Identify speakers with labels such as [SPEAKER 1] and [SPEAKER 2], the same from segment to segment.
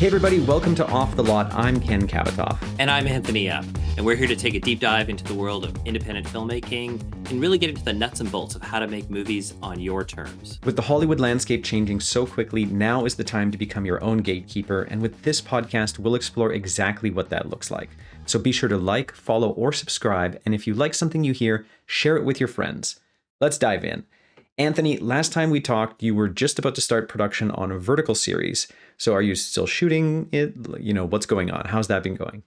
[SPEAKER 1] Hey everybody, welcome to Off the Lot. I'm Ken Kavatoff.
[SPEAKER 2] And I'm Anthony F. And we're here to take a deep dive into the world of independent filmmaking and really get into the nuts and bolts of how to make movies on your terms.
[SPEAKER 1] With the Hollywood landscape changing so quickly, now is the time to become your own gatekeeper. And with this podcast, we'll explore exactly what that looks like. So be sure to like, follow, or subscribe. And if you like something you hear, share it with your friends. Let's dive in. Anthony, last time we talked, you were just about to start production on a vertical series. So are you still shooting it? What's going on? How's that been going?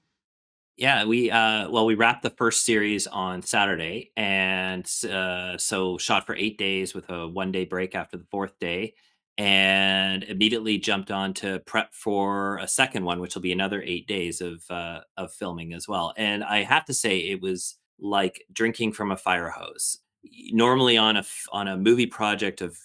[SPEAKER 2] Yeah, we wrapped the first series on Saturday, and so shot for 8 days with a 1 day break after the fourth day, and immediately jumped on to prep for a second one, which will be another 8 days of filming as well. And I have to say, it was like drinking from a fire hose. Normally, on a movie project of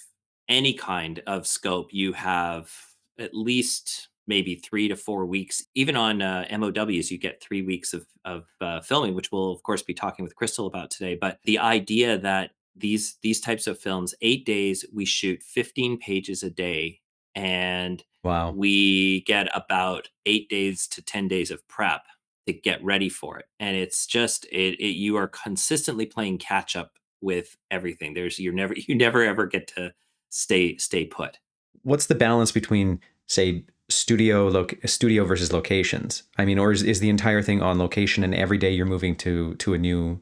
[SPEAKER 2] any kind of scope, you have at least maybe 3 to 4 weeks. Even on MOWs, you get 3 weeks of filming, which we'll of course be talking with Crystal about today. But the idea that these types of films, 8 days, we shoot 15 pages a day, and
[SPEAKER 1] Wow.
[SPEAKER 2] we get about 8 days to 10 days of prep to get ready for it. And it's just you are consistently playing catch up with everything. You never ever get to stay put.
[SPEAKER 1] What's the balance between, say, studio versus locations? I mean, or is the entire thing on location and every day you're moving to a new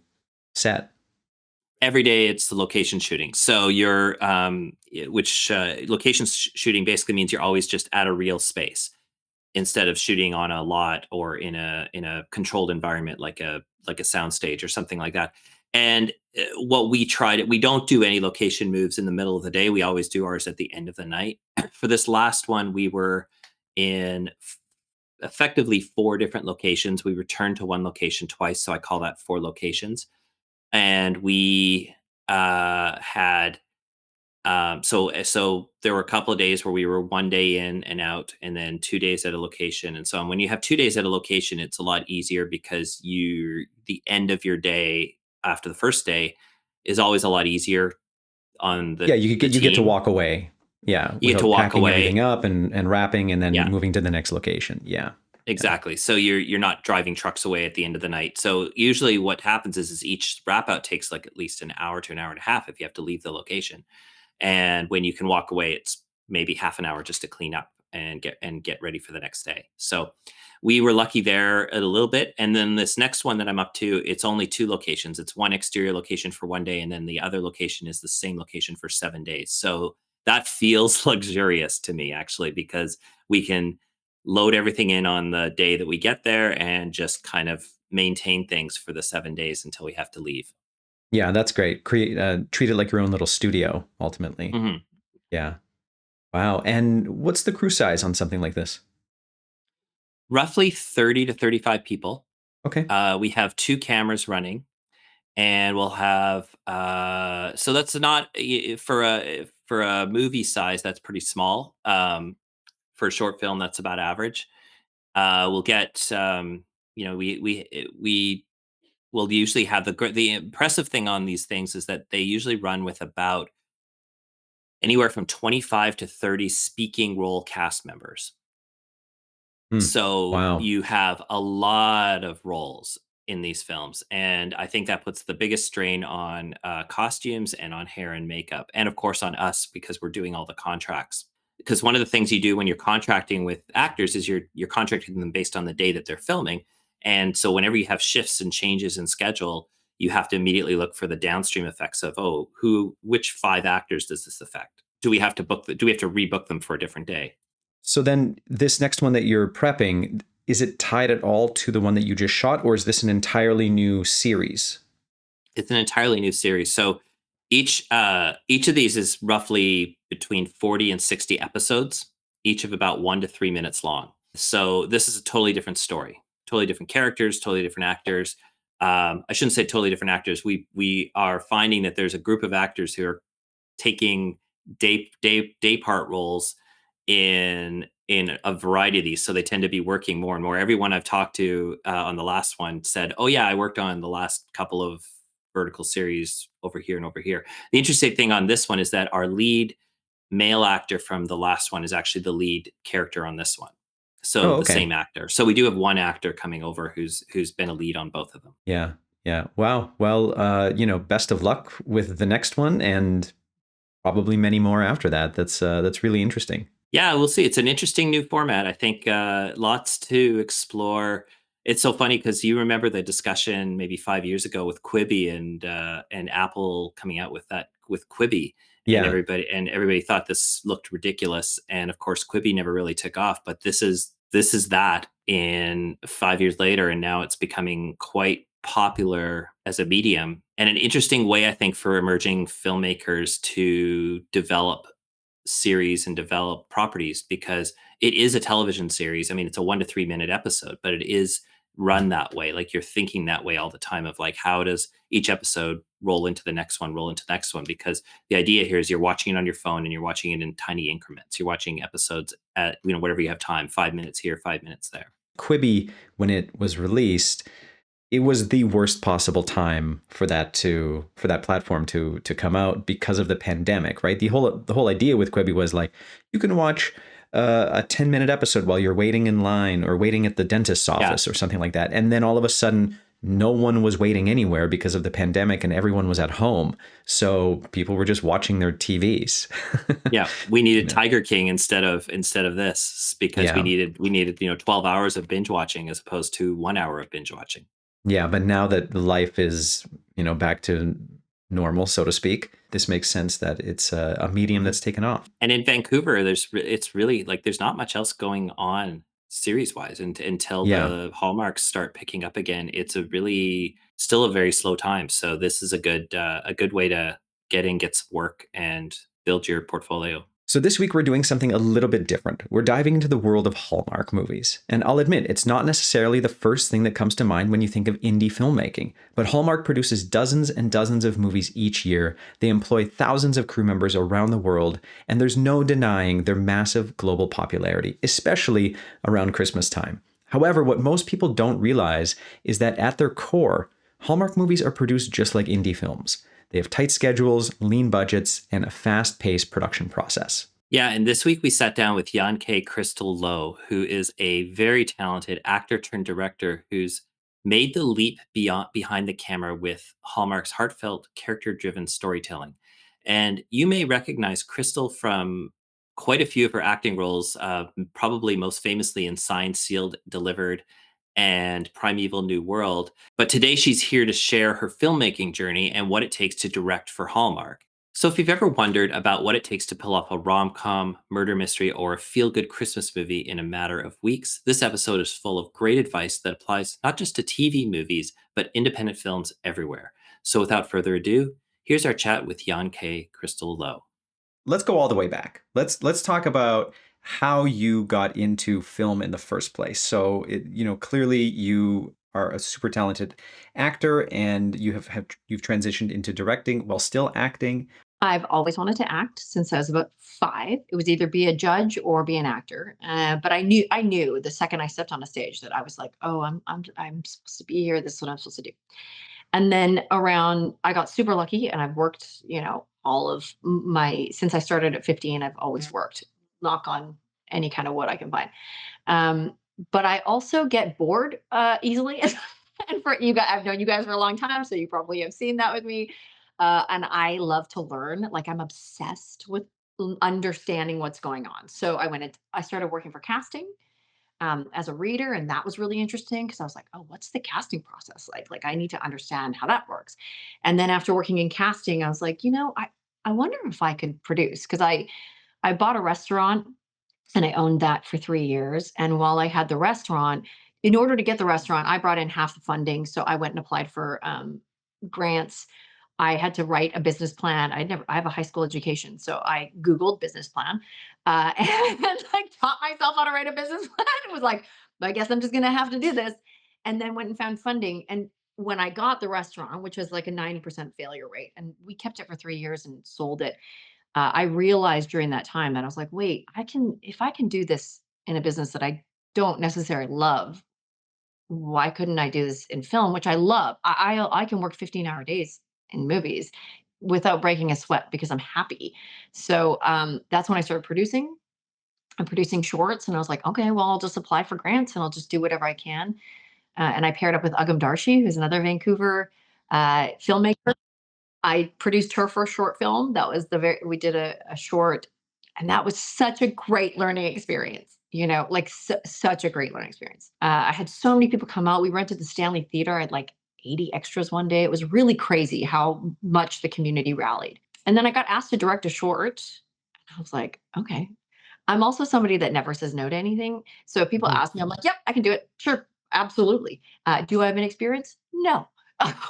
[SPEAKER 1] set?
[SPEAKER 2] Every day it's the location shooting. So you're which location shooting basically means you're always just at a real space instead of shooting on a lot or in a controlled environment like a sound stage or something like that. And what we we don't do any location moves in the middle of the day. We always do ours at the end of the night. For this last one, we were in effectively four different locations. We returned to one location twice, so I call that four locations. And we had so there were a couple of days where we were 1 day in and out, and then 2 days at a location and so on. When you have 2 days at a location, it's a lot easier because the end of your day after the first day is always a lot easier on
[SPEAKER 1] Yeah,
[SPEAKER 2] the
[SPEAKER 1] you get to
[SPEAKER 2] team.
[SPEAKER 1] walk away. Yeah,
[SPEAKER 2] You get to
[SPEAKER 1] without
[SPEAKER 2] walk
[SPEAKER 1] packing everything
[SPEAKER 2] away.
[SPEAKER 1] up and wrapping and then
[SPEAKER 2] Yeah.
[SPEAKER 1] moving to the next location. Yeah. Yeah.
[SPEAKER 2] Exactly. So you're not driving trucks away at the end of the night. So usually what happens is each wrap out takes like at least an hour to an hour and a half if you have to leave the location. And when you can walk away, it's maybe half an hour just to clean up and get ready for the next day. So we were lucky there a little bit. And then this next one that I'm up to, it's only two locations. It's one exterior location for 1 day, and then the other location is the same location for 7 days. So that feels luxurious to me actually, because we can load everything in on the day that we get there and just kind of maintain things for the 7 days until we have to leave.
[SPEAKER 1] Yeah, that's great. Treat it like your own little studio, ultimately.
[SPEAKER 2] Mhm.
[SPEAKER 1] Yeah. Wow. And what's the crew size on something like this?
[SPEAKER 2] Roughly 30 to 35 people.
[SPEAKER 1] Okay.
[SPEAKER 2] We have two cameras running, and we'll have so that's not for a movie size, that's pretty small. For a short film, that's about average. We'll get we will usually have the impressive thing on these things is that they usually run with about anywhere from 25 to 30 speaking role cast members.
[SPEAKER 1] Hmm.
[SPEAKER 2] So
[SPEAKER 1] Wow.
[SPEAKER 2] you have a lot of roles in these films, and I think that puts the biggest strain on costumes and on hair and makeup, and of course on us because we're doing all the contracts. Because one of the things you do when you're contracting with actors is you're contracting them based on the day that they're filming, and so whenever you have shifts and changes in schedule, you have to immediately look for the downstream effects of, oh, which five actors does this affect? Do we have to do we have to rebook them for a different day?
[SPEAKER 1] So then this next one that you're prepping, is it tied at all to the one that you just shot, or is this an entirely new series?
[SPEAKER 2] It's an entirely new series. So each of these is roughly between 40 and 60 episodes, each of about 1 to 3 minutes long. So this is a totally different story, totally different characters, totally different actors. I shouldn't say totally different actors. We are finding that there's a group of actors who are taking day part roles in a variety of these, so they tend to be working more and more. Everyone I've talked to on the last one said, "Oh yeah, I worked on the last couple of vertical series over here and over here." The interesting thing on this one is that our lead male actor from the last one is actually the lead character on this one. So
[SPEAKER 1] Oh,
[SPEAKER 2] the
[SPEAKER 1] okay.
[SPEAKER 2] same actor. So we do have one actor coming over who's been a lead on both of them.
[SPEAKER 1] Yeah. Yeah. Wow. Well, best of luck with the next one and probably many more after that. That's really interesting.
[SPEAKER 2] Yeah, we'll see. It's an interesting new format. I think lots to explore. It's so funny because you remember the discussion maybe 5 years ago with Quibi and Apple coming out with that with Quibi, and
[SPEAKER 1] Yeah.
[SPEAKER 2] everybody thought this looked ridiculous. And of course, Quibi never really took off. But this is that in 5 years later, and now it's becoming quite popular as a medium and an interesting way, I think, for emerging filmmakers to develop series and develop properties because it is a television series. I mean, it's a 1 to 3 minute episode, but it is run that way. Like you're thinking that way all the time of like, how does each episode roll into the next one, roll into the next one? Because the idea here is you're watching it on your phone and you're watching it in tiny increments. You're watching episodes at, whatever you have time, 5 minutes here, 5 minutes there.
[SPEAKER 1] Quibi, when it was released, it was the worst possible time for that platform to come out because of the pandemic, right? The whole idea with Quibi was like you can watch a 10-minute episode while you're waiting in line or waiting at the dentist's
[SPEAKER 2] Yeah.
[SPEAKER 1] office or something like that, and then all of a sudden no one was waiting anywhere because of the pandemic and everyone was at home, so people were just watching their TVs.
[SPEAKER 2] Yeah, we needed
[SPEAKER 1] you know?
[SPEAKER 2] Tiger King instead of this because we
[SPEAKER 1] Yeah.
[SPEAKER 2] needed 12 hours of binge watching as opposed to 1 hour of binge watching.
[SPEAKER 1] Yeah, but now that life is, back to normal, so to speak, this makes sense that it's a medium
[SPEAKER 2] Mhm.
[SPEAKER 1] that's taken off.
[SPEAKER 2] And in Vancouver, it's really like there's not much else going on series wise until
[SPEAKER 1] Yeah.
[SPEAKER 2] the Hallmarks start picking up again. It's a really still a very slow time. So this is a good way to get some work and build your portfolio.
[SPEAKER 1] So this week we're doing something a little bit different. We're diving into the world of Hallmark movies. And I'll admit, it's not necessarily the first thing that comes to mind when you think of indie filmmaking, but Hallmark produces dozens and dozens of movies each year. They employ thousands of crew members around the world, and there's no denying their massive global popularity, especially around Christmas time. However, what most people don't realize is that at their core, Hallmark movies are produced just like indie films. They have tight schedules, lean budgets, and a fast paced production process.
[SPEAKER 2] Yeah, and this week we sat down with Yan-Kay Crystal Lowe, who is a very talented actor turned director who's made the leap beyond behind the camera with Hallmark's heartfelt, character-driven storytelling. And you may recognize Crystal from quite a few of her acting roles, probably most famously in Signed, Sealed, Delivered, and Primeval New World. But today she's here to share her filmmaking journey and what it takes to direct for Hallmark. So, if you've ever wondered about what it takes to pull off a rom com, murder mystery, or a feel good Christmas movie in a matter of weeks, this episode is full of great advice that applies not just to TV movies, but independent films everywhere. So, without further ado, here's our chat with Yan-Kay Crystal Lowe.
[SPEAKER 1] Let's go all the way back. Let's talk about how you got into film in the first place. So, clearly you are a super talented actor and you've transitioned into directing while still acting.
[SPEAKER 3] I've always wanted to act since I was about 5. It was either be a judge or be an actor. But I knew the second I stepped on a stage that I was like, oh, I'm supposed to be here. This is what I'm supposed to do. And then I got super lucky, and I've worked, all of my since I started at 15. I've always worked. Knock on any kind of wood I can find. Um, but I also get bored easily. And for you guys, I've known you guys for a long time, so you probably have seen that with me. And I love to learn. Like I'm obsessed with understanding what's going on. So I started working for casting as a reader, and that was really interesting because I was like, oh, what's the casting process like? Like I need to understand how that works. And then after working in casting, I was like, I wonder if I could produce because I bought a restaurant and I owned that for 3 years. And while I had the restaurant, in order to get the restaurant, I brought in half the funding. So I went and applied for grants. I had to write a business plan. I have a high school education. So I Googled business plan and like taught myself how to write a business plan. It was like, I guess I'm just going to have to do this. And then went and found funding. And when I got the restaurant, which was like a 90% failure rate, and we kept it for 3 years and sold it, I realized during that time that I was like, wait, if I can do this in a business that I don't necessarily love, why couldn't I do this in film, which I love? I can work 15-hour days in movies without breaking a sweat because I'm happy. So that's when I started producing. I'm producing shorts. And I was like, okay, well, I'll just apply for grants and I'll just do whatever I can. And I paired up with Agam Darshi, who's another Vancouver filmmaker. I produced her first short film. That was we did a short, and that was such a great learning experience, like such a great learning experience. I had so many people come out. We rented the Stanley Theater. I had like 80 extras one day. It was really crazy how much the community rallied. And then I got asked to direct a short. And I was like, okay. I'm also somebody that never says no to anything. So if people ask me, I'm like, yep, I can do it. Sure, absolutely. Do I have an experience? No.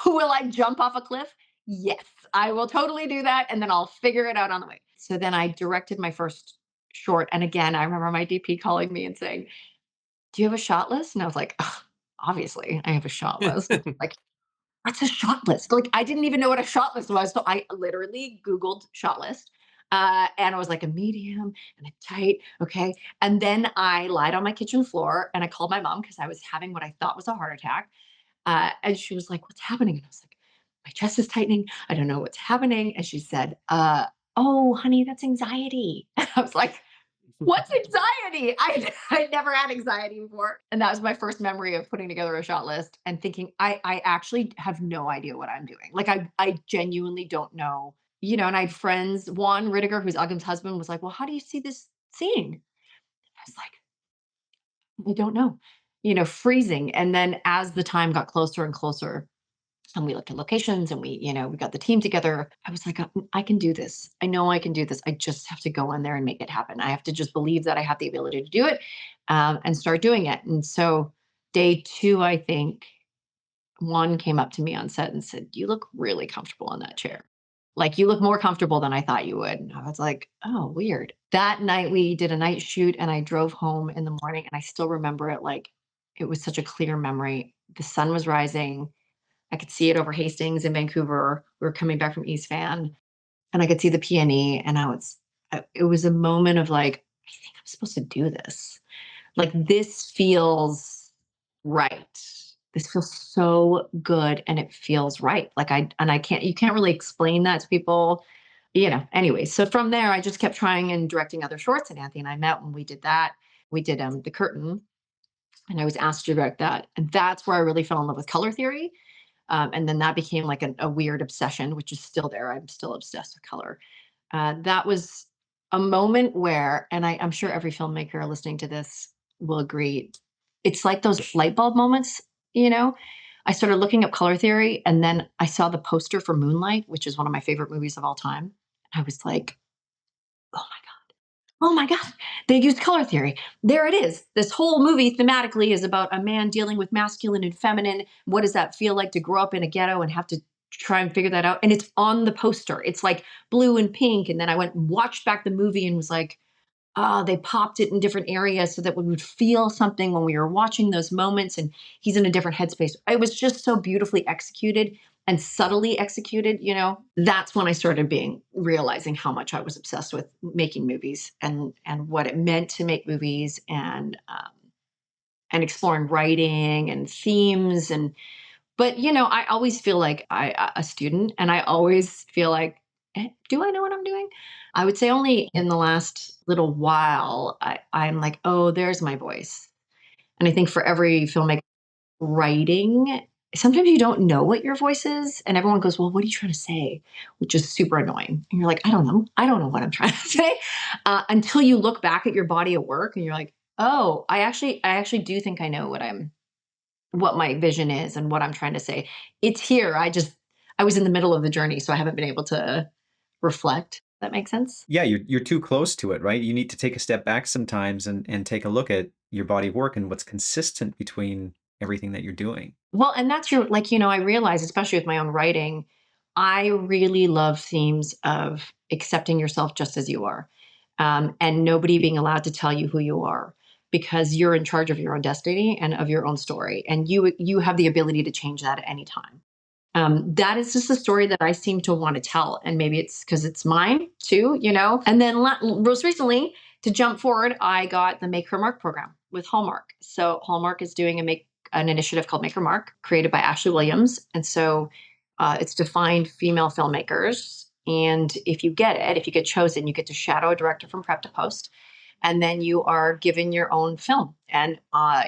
[SPEAKER 3] Will I jump off a cliff? Yes, I will totally do that. And then I'll figure it out on the way. So then I directed my first short. And again, I remember my DP calling me and saying, do you have a shot list? And I was like, "Ugh, obviously, I have a shot list. Like, what's a shot list? Like, I didn't even know what a shot list was. So I literally Googled shot list. And I was like a medium and a tight. Okay. And then I lied on my kitchen floor and I called my mom because I was having what I thought was a heart attack. And she was like, what's happening? And I was like, my chest is tightening. I don't know what's happening. And she said, oh, honey, that's anxiety. I was like, what's anxiety? I never had anxiety before. And that was my first memory of putting together a shot list and thinking, I actually have no idea what I'm doing. Like, I genuinely don't know, and I had friends, Juan Rittiger, who's Uggum's husband, was like, well, how do you see this scene? I was like, I don't know, freezing. And then as the time got closer and closer, and we looked at locations and we got the team together, I was like, I can do this. I know I can do this. I just have to go in there and make it happen. I have to just believe that I have the ability to do it, and start doing it. And so day 2, I think, one came up to me on set and said, you look really comfortable in that chair. Like, you look more comfortable than I thought you would. And I was like, oh, weird. That night we did a night shoot and I drove home in the morning and I still remember it like it was such a clear memory. The sun was rising. I could see it over Hastings in Vancouver. We were coming back from East Van and I could see the peony. And it was a moment of like, I think I'm supposed to do this. Like, this feels right. This feels so good and it feels right. Like, you can't really explain that to people, anyway. So from there, I just kept trying and directing other shorts, and Anthony and I met when we did that. We did The Curtain, and I was asked to direct that. And that's where I really fell in love with color theory. And then that became like a weird obsession, which is still there. I'm still obsessed with color. That was a moment where, and I'm sure every filmmaker listening to this will agree, it's like those light bulb moments, I started looking up color theory and then I saw the poster for Moonlight, which is one of my favorite movies of all time. I was like, oh my oh my God, they used color theory. There it is. This whole movie thematically is about a man dealing with masculine and feminine. What does that feel like to grow up in a ghetto and have to try and figure that out? And it's on the poster. It's like blue and pink. And then I went and watched back the movie and was like, they popped it in different areas so that we would feel something when we were watching those moments. And he's in a different headspace. It was just so beautifully executed and subtly executed. That's when I started realizing how much I was obsessed with making movies and what it meant to make movies, and exploring writing and themes. But I always feel like a student, and I always feel like, do I know what I'm doing? I would say only in the last little while, I'm like, oh, there's my voice. And I think for every filmmaker writing, sometimes you don't know what your voice is. And everyone goes, well, what are you trying to say? Which is super annoying. And you're like, I don't know. I don't know what I'm trying to say, until you look back at your body of work and you're like, oh, I actually do think I know what my vision is and what I'm trying to say. It's here. I was in the middle of the journey, so I haven't been able to reflect. That makes sense?
[SPEAKER 1] Yeah, you're too close to it, right? You need to take a step back sometimes and take a look at your body of work and what's consistent between everything that you're doing.
[SPEAKER 3] Well, and that's I realize, especially with my own writing, I really love themes of accepting yourself just as you are, and nobody being allowed to tell you who you are, because you're in charge of your own destiny and of your own story, and you have the ability to change that at any time. That is just a story that I seem to want to tell. And maybe it's because it's mine too, And then most recently, to jump forward, I got the Make Her Mark program with Hallmark. So Hallmark is doing an initiative called Make Her Mark, created by Ashley Williams. And so it's to find female filmmakers. And if you get chosen, you get to shadow a director from prep to post. and then you are given your own film, and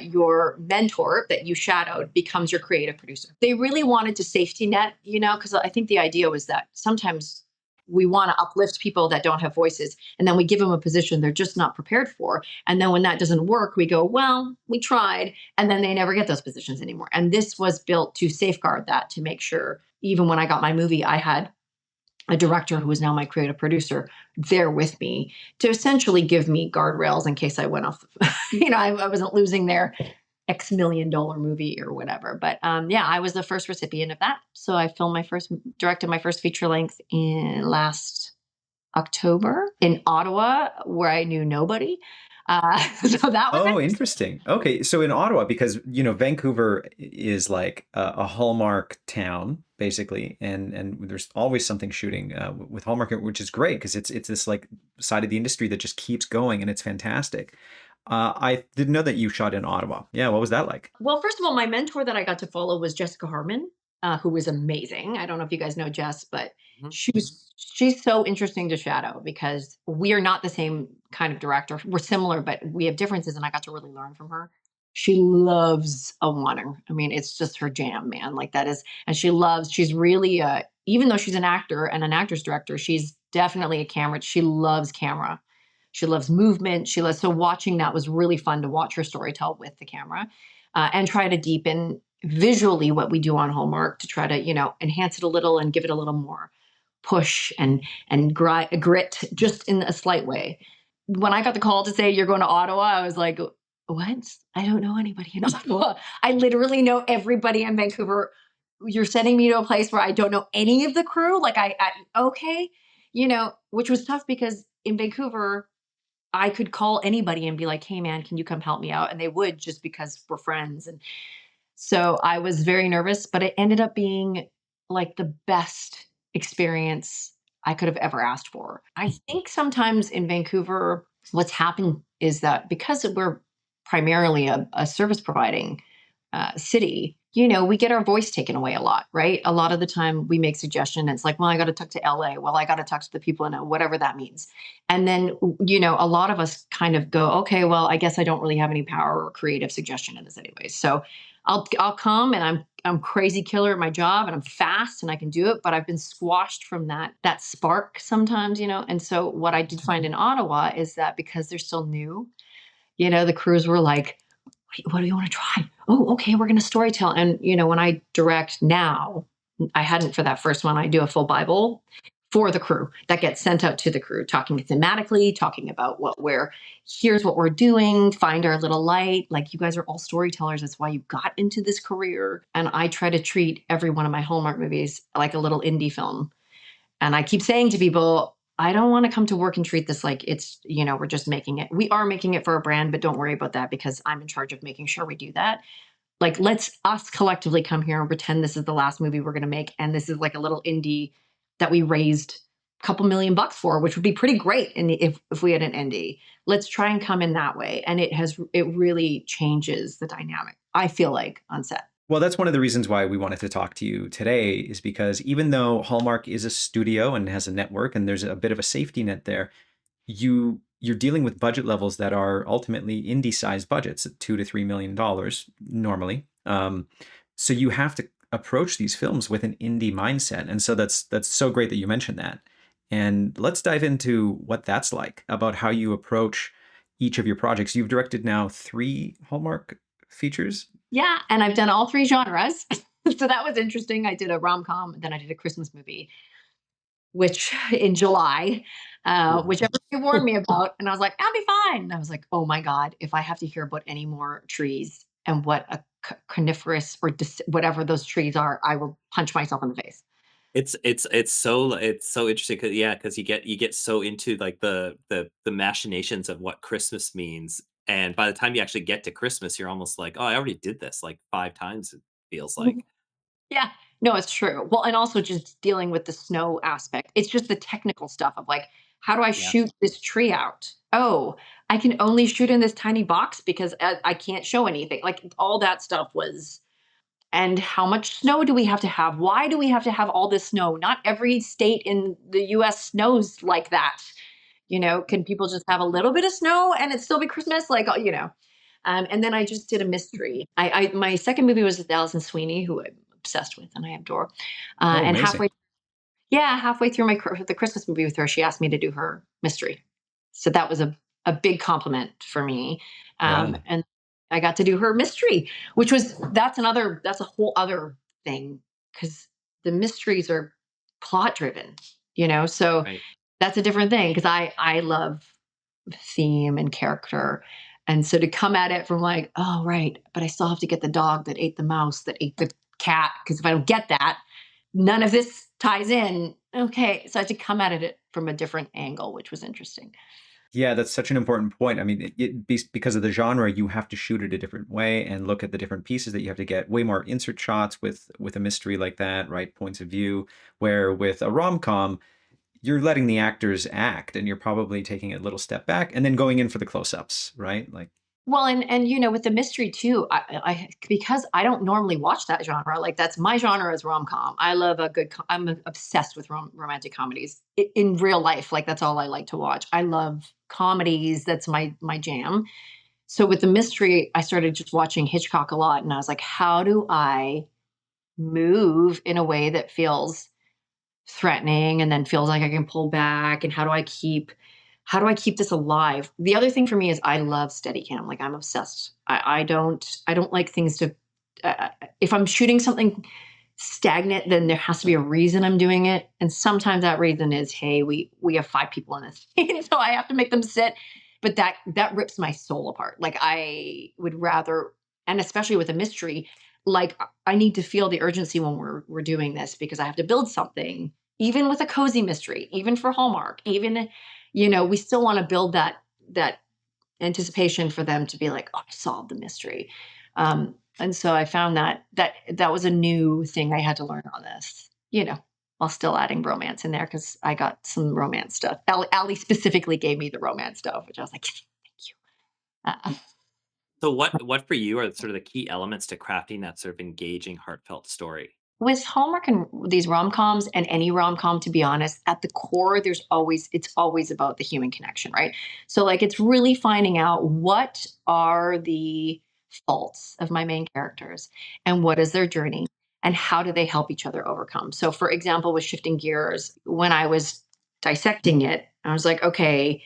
[SPEAKER 3] your mentor that you shadowed becomes your creative producer. They really wanted to safety net, because I think the idea was that sometimes we want to uplift people that don't have voices, and then we give them a position they're just not prepared for. And then when that doesn't work, we go, well, we tried, and then they never get those positions anymore. And this was built to safeguard that, to make sure even when I got my movie, I had a director who is now my creative producer there with me to essentially give me guardrails in case I went off, I wasn't losing their X million dollar movie or whatever. But yeah, I was the first recipient of that. So I directed my first feature length in last October in Ottawa, where I knew nobody. So that was
[SPEAKER 1] Oh, interesting. Okay, so in Ottawa, because Vancouver is like a Hallmark town, basically, and there's always something shooting with Hallmark, which is great because it's this like side of the industry that just keeps going, and it's fantastic. I didn't know that you shot in Ottawa. Yeah, what was that like?
[SPEAKER 3] Well, first of all, my mentor that I got to follow was Jessica Harmon, who was amazing. I don't know if you guys know Jess, but
[SPEAKER 2] Mhm.
[SPEAKER 3] she's so interesting to shadow because we are not the same kind of director. We're similar, but we have differences, and I got to really learn from her. She loves a oneer. I mean, it's just her jam, man. Like that is, and she's really, even though she's an actor and an actor's director, she's definitely a camera. She loves camera. She loves movement. So watching that was really fun to watch her storytell with the camera, and try to deepen visually what we do on Hallmark to try to, enhance it a little and give it a little more push and grit just in a slight way. When I got the call to say you're going to Ottawa, I was like, what? I don't know anybody in Ottawa. I literally know everybody in Vancouver. You're sending me to a place where I don't know any of the crew. Like okay, which was tough because in Vancouver, I could call anybody and be like, hey man, can you come help me out? And they would, just because we're friends. And so I was very nervous, but it ended up being like the best experience I could have ever asked for. I think sometimes in Vancouver, what's happened is that because we're primarily a service providing city, we get our voice taken away a lot, right? A lot of the time we make suggestion. It's like, well, I got to talk to LA. Well, I got to talk to the people in whatever that means. And then, a lot of us kind of go, okay, well, I guess I don't really have any power or creative suggestion in this anyway. So I'll come, and I'm crazy killer at my job, and I'm fast and I can do it, but I've been squashed from that spark sometimes. And so what I did find in Ottawa is that because they're still new, the crews were like, what do you want to try? Oh, okay, we're going to storytell. And, when I direct now, I hadn't for that first one, I do a full Bible for the crew that gets sent out to the crew, talking thematically, talking about here's what we're doing, find our little light. Like, you guys are all storytellers. That's why you got into this career. And I try to treat every one of my Hallmark movies like a little indie film. And I keep saying to people, I don't want to come to work and treat this like it's, we're just making it. We are making it for a brand, but don't worry about that because I'm in charge of making sure we do that. Like, let's us collectively come here and pretend this is the last movie we're going to make. And this is like a little indie that we raised a couple $1,000,000 for, which would be pretty great if we had an indie. Let's try and come in that way. And it really changes the dynamic, I feel like, on set.
[SPEAKER 1] Well, that's one of the reasons why we wanted to talk to you today, is because even though Hallmark is a studio and has a network and there's a bit of a safety net there, you're dealing with budget levels that are ultimately indie-sized budgets at $2 to $3 million normally. So you have to approach these films with an indie mindset, and so that's so great that you mentioned that. And let's dive into what that's like, about how you approach each of your projects. You've directed now 3 Hallmark features.
[SPEAKER 3] Yeah, and I've done all 3 genres. So that was interesting. I did a rom-com, and then I did a Christmas movie, which in July, which everybody warned me about. And I was like, I'll be fine. And I was like, oh my God, if I have to hear about any more trees and what a coniferous or whatever those trees are, I will punch myself in the face.
[SPEAKER 2] It's so interesting because you get so into like the machinations of what Christmas means, and by the time you actually get to Christmas, you're almost like, oh, I already did this like 5 times. It feels like.
[SPEAKER 3] Yeah, no, it's true. Well, and also just dealing with the snow aspect. It's just the technical stuff of like, how do I
[SPEAKER 2] Yeah.
[SPEAKER 3] shoot this tree out? Oh, I can only shoot in this tiny box because I can't show anything. Like, all that stuff was, and how much snow do we have to have? Why do we have to have all this snow? Not every state in the US snows like that. Can people just have a little bit of snow and it still be Christmas? And then I just did a mystery. My second movie was with Alison Sweeney, who I'm obsessed with and I adore.
[SPEAKER 1] Oh,
[SPEAKER 3] And
[SPEAKER 1] amazing.
[SPEAKER 3] halfway through the Christmas movie with her, she asked me to do her mystery. So that was a big compliment for me.
[SPEAKER 1] Yeah.
[SPEAKER 3] And I got to do her mystery, that's a whole other thing, because the mysteries are plot driven, so
[SPEAKER 2] Right.
[SPEAKER 3] that's a different thing, because I love theme and character. And so to come at it from like, oh, right, but I still have to get the dog that ate the mouse that ate the cat, because if I don't get that, none of this ties in. Okay. So I had to come at it from a different angle, which was interesting.
[SPEAKER 1] Yeah, that's such an important point. I mean, because of the genre, you have to shoot it a different way and look at the different pieces that you have to get. Way more insert shots with a mystery like that, right? Points of view. Where with a rom-com, you're letting the actors act, and you're probably taking a little step back and then going in for the close-ups, right? Like,
[SPEAKER 3] Well, and with the mystery too, because I don't normally watch that genre. Like, that's my genre is rom com. I love a good. I'm obsessed with romantic comedies in real life. Like, that's all I like to watch. I love comedies. That's my jam. So with the mystery, I started just watching Hitchcock a lot, and I was like, how do I move in a way that feels threatening and then feels like I can pull back, and how do I keep this alive? The other thing for me is I love Steadicam. Like, I'm obsessed. I don't like things to if I'm shooting something stagnant, then there has to be a reason I'm doing it. And sometimes that reason is, hey, we have 5 people in this scene, so I have to make them sit. But that rips my soul apart. Like, I would rather, and especially with a mystery, like, I need to feel the urgency when we're doing this, because I have to build something. Even with a cozy mystery, even for Hallmark, even, we still want to build that anticipation for them to be like, oh, I solved the mystery. And so I found that was a new thing I had to learn on this, while still adding romance in there, because I got some romance stuff. Ali specifically gave me the romance stuff, which I was like, thank you.
[SPEAKER 2] So what for you are sort of the key elements to crafting that sort of engaging, heartfelt story?
[SPEAKER 3] With Hallmark and these rom-coms, and any rom-com, to be honest, at the core, it's always about the human connection, right? So, like, it's really finding out what are the faults of my main characters, and what is their journey, and how do they help each other overcome. So, for example, with Shifting Gears, when I was dissecting it, I was like, okay,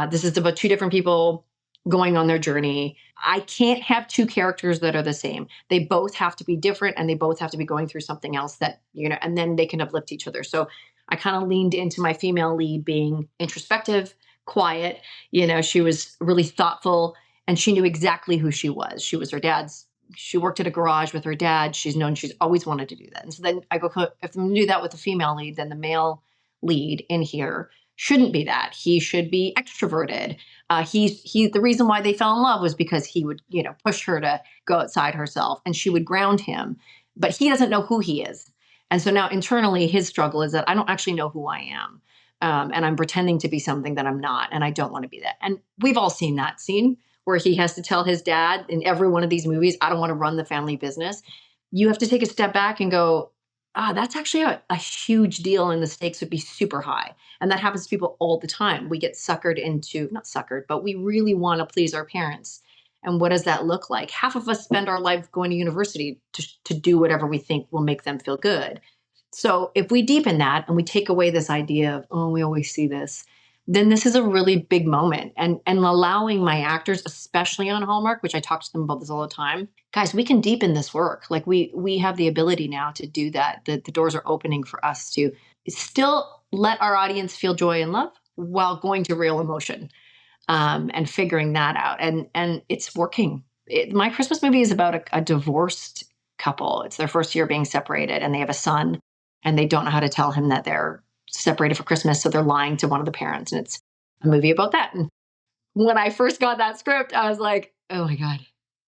[SPEAKER 3] this is about 2 different people going on their journey. I can't have 2 characters that are the same. They both have to be different, and they both have to be going through something else that, and then they can uplift each other. So I kind of leaned into my female lead being introspective, quiet. She was really thoughtful, and she knew exactly who she was. She was her dad's. She worked at a garage with her dad. She's always wanted to do that. And so then I go, if I'm going to do that with the female lead, then the male lead in here shouldn't be that. He should be extroverted. The reason why they fell in love was because he would, push her to go outside herself, and she would ground him, but he doesn't know who he is. And so now internally, his struggle is that I don't actually know who I am. And I'm pretending to be something that I'm not, and I don't want to be that. And we've all seen that scene where he has to tell his dad in every one of these movies, I don't want to run the family business. You have to take a step back and go, that's actually a huge deal, and the stakes would be super high. And that happens to people all the time. We get suckered into, not suckered, but we really want to please our parents. And what does that look like? Half of us spend our life going to university to do whatever we think will make them feel good. So if we deepen that and we take away this idea of, oh, we always see this, then this is a really big moment. And allowing my actors, especially on Hallmark, which I talk to them about this all the time, guys, we can deepen this work. Like, we have the ability now to do that. The doors are opening for us to still let our audience feel joy and love while going to real emotion, and figuring that out. And it's working. My Christmas movie is about a divorced couple. It's their first year being separated, and they have a son, and they don't know how to tell him that they're separated for Christmas. So they're lying to one of the parents, and it's a movie about that. And when I first got that script, I was like, oh my God,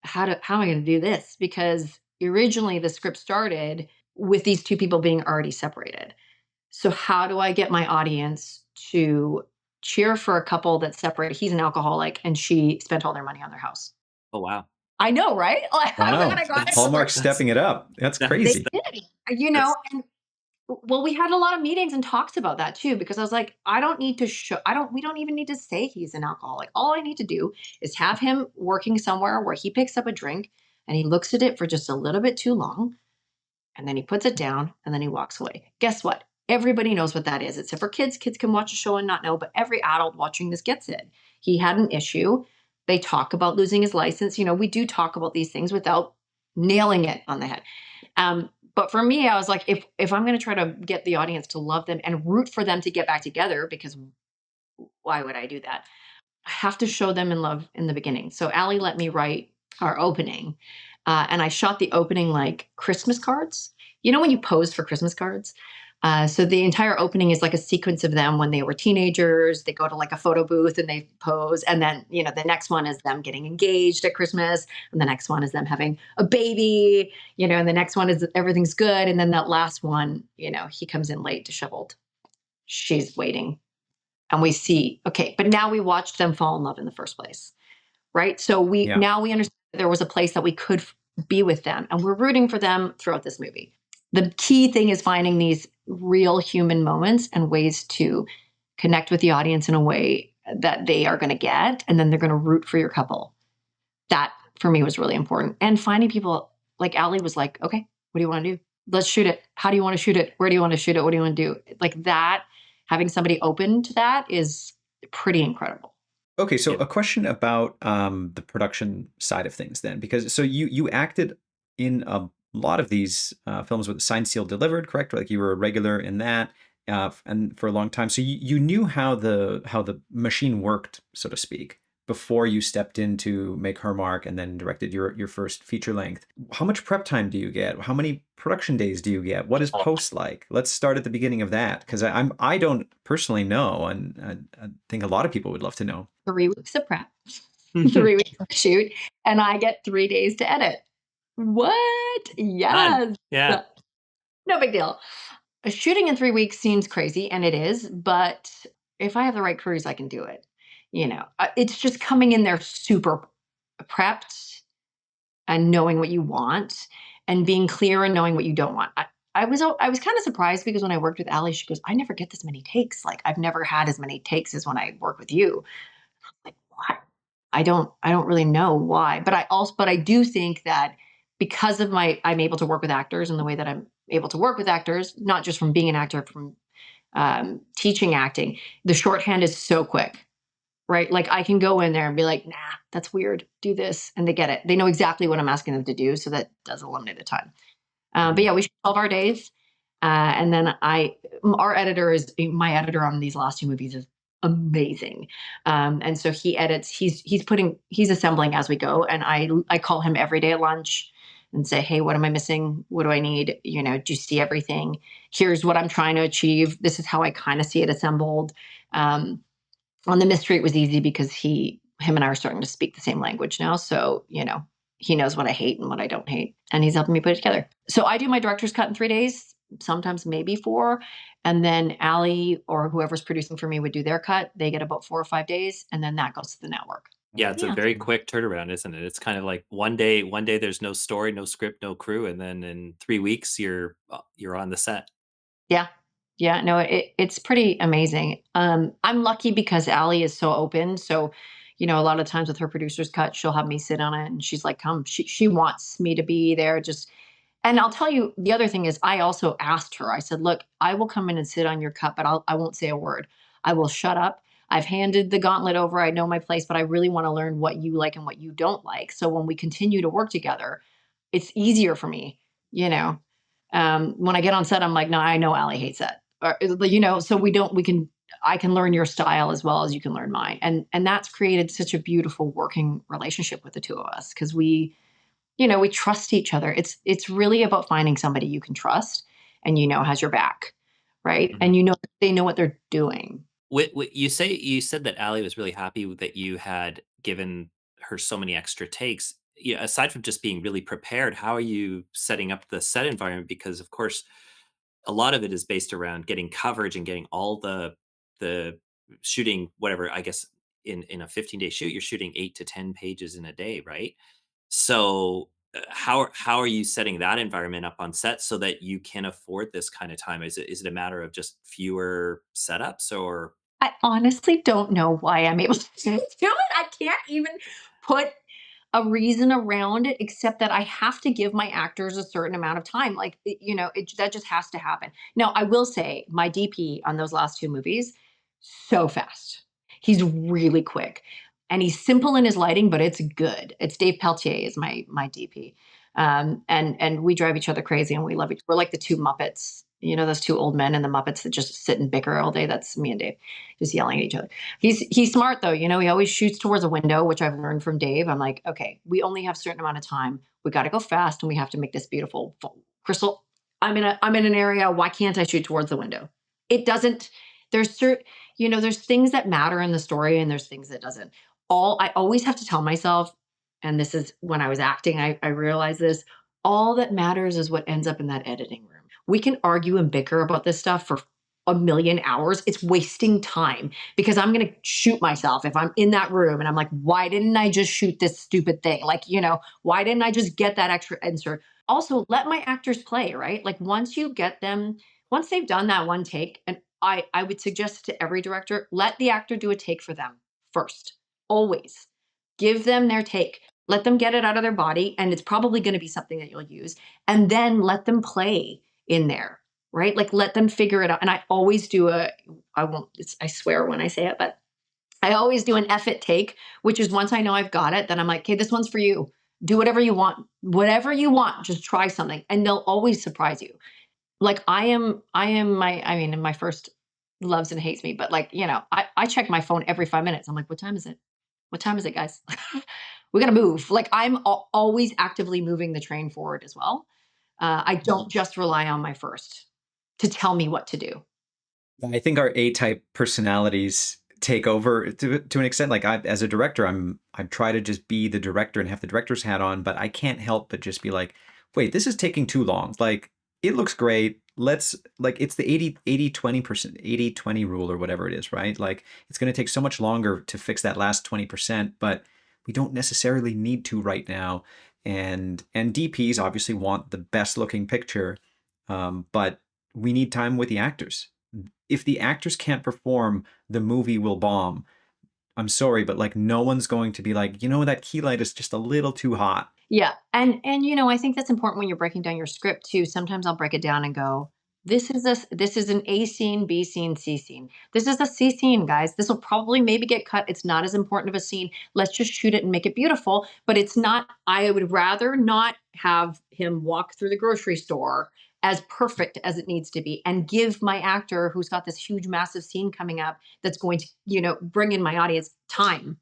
[SPEAKER 3] how am I going to do this? Because originally the script started with these 2 people being already separated. So how do I get my audience to cheer for a couple that's separated? He's an alcoholic, and she spent all their money on their house.
[SPEAKER 2] Oh, wow.
[SPEAKER 3] I know, right? Like,
[SPEAKER 1] wow,
[SPEAKER 3] I got it.
[SPEAKER 1] Hallmark stepping it up. That's
[SPEAKER 2] That's
[SPEAKER 3] They
[SPEAKER 1] crazy.
[SPEAKER 3] did,
[SPEAKER 2] that's
[SPEAKER 3] and Well, we had a lot of meetings and talks about that too, because I was like, I don't need to show, we don't even need to say he's an alcoholic. All I need to do is have him working somewhere where he picks up a drink and he looks at it for just a little bit too long and then he puts it down and then he walks away. Guess what? Everybody knows what that is, except for kids. Kids can watch a show and not know, but every adult watching this gets it. He had an issue. They talk about losing his license. We do talk about these things without nailing it on the head. But for me, I was like, if I'm going to try to get the audience to love them and root for them to get back together, because why would I do that? I have to show them in love in the beginning. So Allie let me write our opening, and I shot the opening like Christmas cards. You know when you pose for Christmas cards? So the entire opening is like a sequence of them when they were teenagers. They go to like a photo booth and they pose, and then the next one is them getting engaged at Christmas, and the next one is them having a baby. And the next one is everything's good, and then that last one, he comes in late, disheveled. She's waiting, and we see, okay, but now we watched them fall in love in the first place, right? So
[SPEAKER 1] Yeah.
[SPEAKER 3] now we understand that there was a place that we could be with them, and we're rooting for them throughout this movie. The key thing is finding these real human moments and ways to connect with the audience in a way that they are going to get, and then they're going to root for your couple. That for me was really important. And finding people like Allie was like, okay, what do you want to do? Let's shoot it. How do you want to shoot it? Where do you want to shoot it? What do you want to do? Like that, having somebody open to that is pretty incredible.
[SPEAKER 1] Okay, so
[SPEAKER 2] Yeah.
[SPEAKER 1] a question about the production side of things then, because so you acted in a lot of these films with Signed, Seal, Delivered, correct? Like you were a regular in that, and for a long time. So you knew how the machine worked, so to speak, before you stepped in to make Hallmark and then directed your first feature length. How much prep time do you get? How many production days do you get? What is post like? Let's start at the beginning of that, because I don't personally know, and I think a lot of people would love to know.
[SPEAKER 3] 3 weeks of prep, 3 weeks of shoot, and I get 3 days to edit. What?
[SPEAKER 2] Done.
[SPEAKER 3] Yes.
[SPEAKER 2] Yeah.
[SPEAKER 3] No big deal. Shooting in 3 weeks seems crazy, and it is, but if I have the right crews, I can do it. It's just coming in there super prepped and knowing what you want and being clear and knowing what you don't want. I was kind of surprised because when I worked with Allie, she goes, "I never get this many takes. Like I've never had as many takes as when I work with you." Like, what? I don't really know why, but I do think that because of I'm able to work with actors in the way that I'm able to work with actors, not just from being an actor, from teaching acting, the shorthand is so quick, right? Like I can go in there and be like, nah, that's weird, do this, and they get it. They know exactly what I'm asking them to do, so that does eliminate the time. But
[SPEAKER 1] Mhm.
[SPEAKER 3] yeah, we shoot 12-hour days. And then our editor is my editor on these last 2 movies is amazing. And so he edits, he's assembling as we go. And I call him every day at lunch and say, hey, what am I missing? What do I need? Do you see everything? Here's what I'm trying to achieve. This is how I kind of see it assembled. Um, on the mystery, it was easy because him and I are starting to speak the same language now. So, he knows what I hate and what I don't hate, and he's helping me put it together. So I do my director's cut in 3 days, sometimes maybe four. And then Allie or whoever's producing for me would do their cut. They get about 4 or 5 days, and then that goes to the network.
[SPEAKER 2] Yeah, it's a
[SPEAKER 3] Yeah.
[SPEAKER 2] very quick turnaround, isn't it? It's kind of like one day there's no story, no script, no crew, and then in 3 weeks you're on the set.
[SPEAKER 3] Yeah. Yeah. No, it's pretty amazing. I'm lucky because Allie is so open. So, a lot of times with her producer's cut, she'll have me sit on it and she's like, come, she wants me to be there. And I'll tell you, the other thing is I also asked her, I said, look, I will come in and sit on your cut, but I won't say a word. I will shut up. I've handed the gauntlet over. I know my place, but I really want to learn what you like and what you don't like. So when we continue to work together, it's easier for me, you know. When I get on set, I'm like, no, I know Allie hates that. Or, so I can learn your style as well as you can learn mine. And that's created such a beautiful working relationship with the two of us because we trust each other. It's really about finding somebody you can trust and has your back, right?
[SPEAKER 2] Mhm.
[SPEAKER 3] And they know what they're doing.
[SPEAKER 2] You said that Allie was really happy that you had given her so many extra takes. Aside from just being really prepared, how are you setting up the set environment? Because of course, a lot of it is based around getting coverage and getting all the shooting whatever. I guess in a 15-day shoot, you're shooting 8 to 10 pages in a day, right? So how are you setting that environment up on set so that you can afford this kind of time? Is it a matter of just fewer setups, or
[SPEAKER 3] I honestly don't know why I'm able to do it. I can't even put a reason around it except that I have to give my actors a certain amount of time. Like, that just has to happen. Now, I will say my DP on those last two movies, so fast. He's really quick and he's simple in his lighting, but it's good. It's Dave Peltier is my DP. And we drive each other crazy and we love each. We're like the two Muppets, those two old men and the Muppets that just sit and bicker all day. That's me and Dave, just yelling at each other. He's smart though. He always shoots towards a window, which I've learned from Dave. I'm like, okay, we only have a certain amount of time. We got to go fast, and we have to make this beautiful. Crystal, I'm in an area. Why can't I shoot towards the window? It doesn't. There's certain, there's things that matter in the story, and there's things that doesn't. All I always have to tell myself, and this is when I was acting, I realized this. All that matters is what ends up in that editing room. We can argue and bicker about this stuff for a million hours. It's wasting time because I'm going to shoot myself if I'm in that room and I'm like, why didn't I just shoot this stupid thing? Like, why didn't I just get that extra insert? Also, let my actors play, right? Like once they've done that one take, and I would suggest to every director, let the actor do a take for them first. Always. Give them their take. Let them get it out of their body, and it's probably going to be something that you'll use. And then let them play in there, right? Like let them figure it out. And I always do I swear when I say it, but I always do an F it take, which is once I know I've got it, then I'm like, okay, this one's for you. Do whatever you want, just try something. And they'll always surprise you. Like in my first loves and hates me, but like, I check my phone every 5 minutes. I'm like, what time is it? What time is it, guys? We got to move. Like I'm always actively moving the train forward as well. I don't just rely on my first to tell me what to do.
[SPEAKER 1] I think our A-type personalities take over to an extent. Like as a director, I try to just be the director and have the director's hat on, but I can't help but just be like, wait, this is taking too long. Like it looks great. Let's like it's the 80-20%, 80-20 rule or whatever it is, right? Like it's going to take so much longer to fix that last 20%, but we don't necessarily need to right now. And DPs obviously want the best looking picture, but we need time with the actors. If the actors can't perform, the movie will bomb. I'm sorry, but like no one's going to be like, that key light is just a little too hot.
[SPEAKER 3] Yeah. And I think that's important when you're breaking down your script too. Sometimes I'll break it down and go, this is an A scene, B scene, C scene. This is a C scene, guys. This will probably maybe get cut. It's not as important of a scene. Let's just shoot it and make it beautiful. But it's not, I would rather not have him walk through the grocery store as perfect as it needs to be and give my actor who's got this huge, massive scene coming up that's going to, bring in my audience time.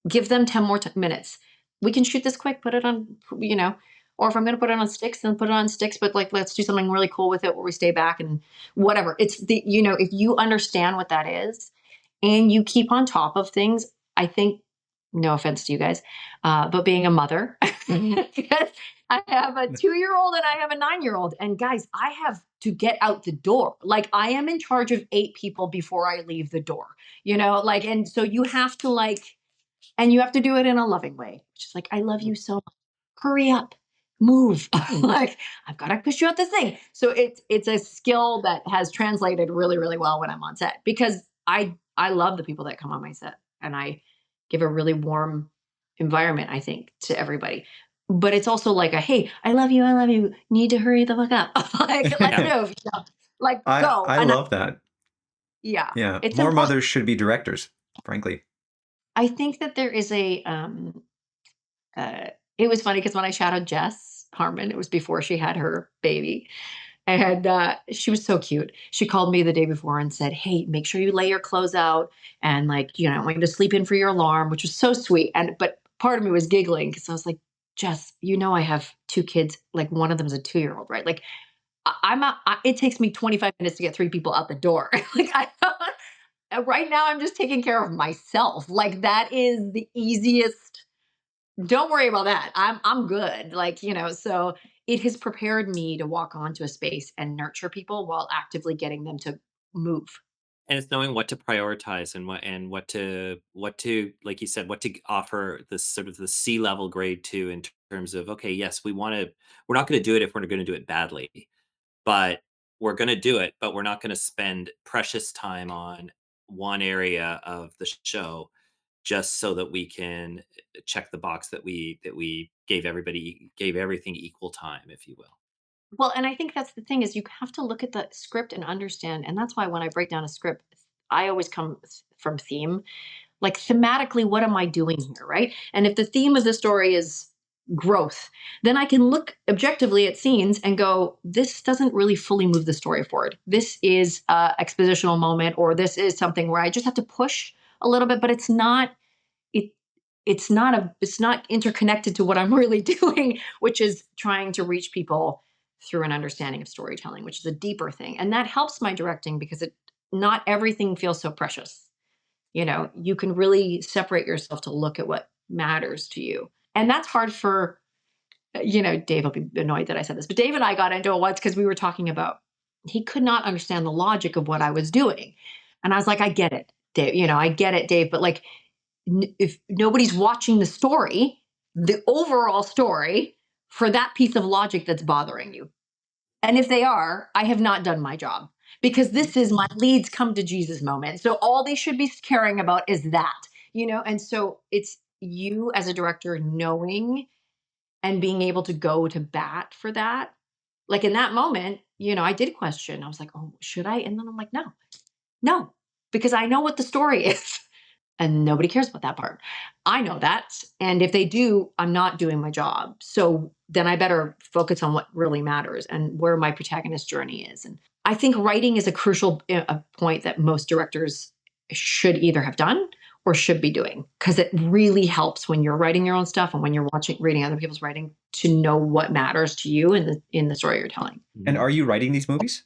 [SPEAKER 3] Give them 10 more minutes. We can shoot this quick, put it on, or if I'm going to put it on sticks, then put it on sticks, but like, let's do something really cool with it where we stay back and whatever. It's if you understand what that is and you keep on top of things, I think, no offense to you guys, but being a mother, because I have a 2-year-old and I have a 9-year-old. And guys, I have to get out the door. Like I am in charge of 8 people before I leave the door, and so you have to and you have to do it in a loving way. Just like, I love you so much. Hurry up, move. Like, I've got to push you out this thing. So it's a skill that has translated really, really well when I'm on set because I love the people that come on my set and I give a really warm environment, I think, to everybody. But it's also like hey, I love you. Need to hurry the fuck up. Like, let's move. Like, go.
[SPEAKER 1] I love that.
[SPEAKER 3] Yeah.
[SPEAKER 1] Yeah.
[SPEAKER 3] It's
[SPEAKER 1] More
[SPEAKER 3] important.
[SPEAKER 1] mothers should be directors, frankly.
[SPEAKER 3] I think that there is it was funny because when I shadowed Jess Harmon, it was before she had her baby. And she was so cute. She called me the day before and said, hey, make sure you lay your clothes out and I want you to sleep in for your alarm, which was so sweet. But part of me was giggling because I was like, Jess, I have 2 kids. Like one of them is a 2-year-old, right? Like it takes me 25 minutes to get 3 people out the door. Like right now I'm just taking care of myself. Like that is the easiest. Don't worry about that. I'm good. So it has prepared me to walk onto a space and nurture people while actively getting them to move.
[SPEAKER 2] And it's knowing what to prioritize and what to like you said, what to offer this sort of the C-level grade to in terms of, okay, yes, we're not going to do it if we're going to do it badly, but we're going to do it, but we're not going to spend precious time on one area of the show just so that we can check the box that we gave everything equal time, if you will.
[SPEAKER 3] Well, and I think that's the thing is you have to look at the script and understand. And that's why when I break down a script, I always come from theme. Like thematically, what am I doing here? Right. And if the theme of the story is growth, then I can look objectively at scenes and go, this doesn't really fully move the story forward. This is a expositional moment, or this is something where I just have to push a little bit, but it it's not interconnected to what I'm really doing, which is trying to reach people through an understanding of storytelling, which is a deeper thing. And that helps my directing because it not everything feels so precious. You can really separate yourself to look at what matters to you. And that's hard for, Dave will be annoyed that I said this, but Dave and I got into it once because we were talking about, he could not understand the logic of what I was doing. And I was like, I get it, Dave, I get it, Dave, but like, if nobody's watching the story, the overall story for that piece of logic that's bothering you. And if they are, I have not done my job because this is my leads come to Jesus moment. So all they should be caring about is that. And so it's you as a director knowing and being able to go to bat for that. Like in that moment, I did question. I was like, oh, should I? And then I'm like, no, no, because I know what the story is. And nobody cares about that part. I know that. And if they do, I'm not doing my job. So then I better focus on what really matters and where my protagonist journey is. And I think writing is a crucial a point that most directors should either have done or should be doing because it really helps when you're writing your own stuff and when you're reading other people's writing to know what matters to you in the story you're telling.
[SPEAKER 1] And are you writing these movies?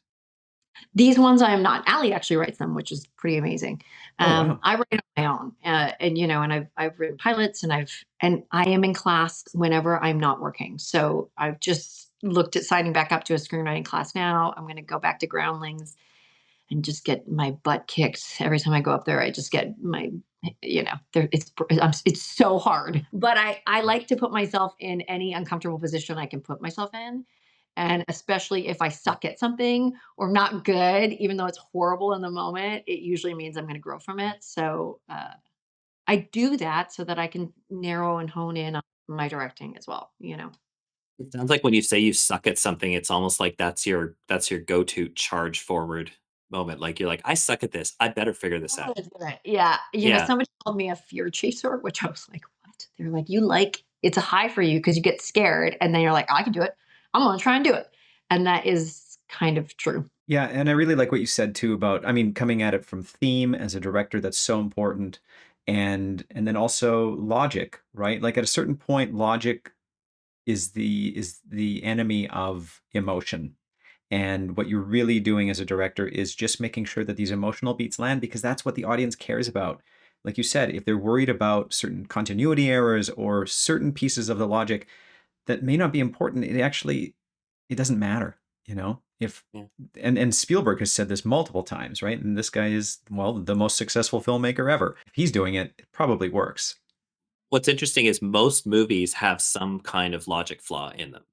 [SPEAKER 3] These ones I am not. Allie actually writes them, which is pretty amazing.
[SPEAKER 1] Oh, wow.
[SPEAKER 3] I write on my own, and I've written pilots, and I am in class whenever I'm not working. So I've just looked at signing back up to a screenwriting class now. I'm going to go back to Groundlings and just get my butt kicked every time I go up there. I just get it's so hard, but I like to put myself in any uncomfortable position I can put myself in. And especially if I suck at something or not good, even though it's horrible in the moment, it usually means I'm going to grow from it. So I do that so that I can narrow and hone in on my directing as well.
[SPEAKER 2] It sounds like when you say you suck at something, it's almost like that's your go-to charge forward moment. Like you're like, I suck at this. I better figure this
[SPEAKER 3] I'm
[SPEAKER 2] out.
[SPEAKER 3] gonna do it. Yeah.
[SPEAKER 2] Yeah.
[SPEAKER 3] Somebody called me a fear chaser, which I was like, what? They're like, it's a high for you because you get scared. And then you're like, I can do it. I'm going to try and do it. And that is kind of true.
[SPEAKER 1] Yeah, and I really like what you said too about, I mean, coming at it from theme as a director, that's so important. And then also logic, right? Like at a certain point, logic is the enemy of emotion. And what you're really doing as a director is just making sure that these emotional beats land because that's what the audience cares about. Like you said, if they're worried about certain continuity errors or certain pieces of the logic that may not be important, it doesn't matter, If
[SPEAKER 2] Yeah.
[SPEAKER 1] and Spielberg has said this multiple times, right? And this guy is, well, the most successful filmmaker ever. If he's doing it, it probably works.
[SPEAKER 2] What's interesting is most movies have some kind of logic flaw in them.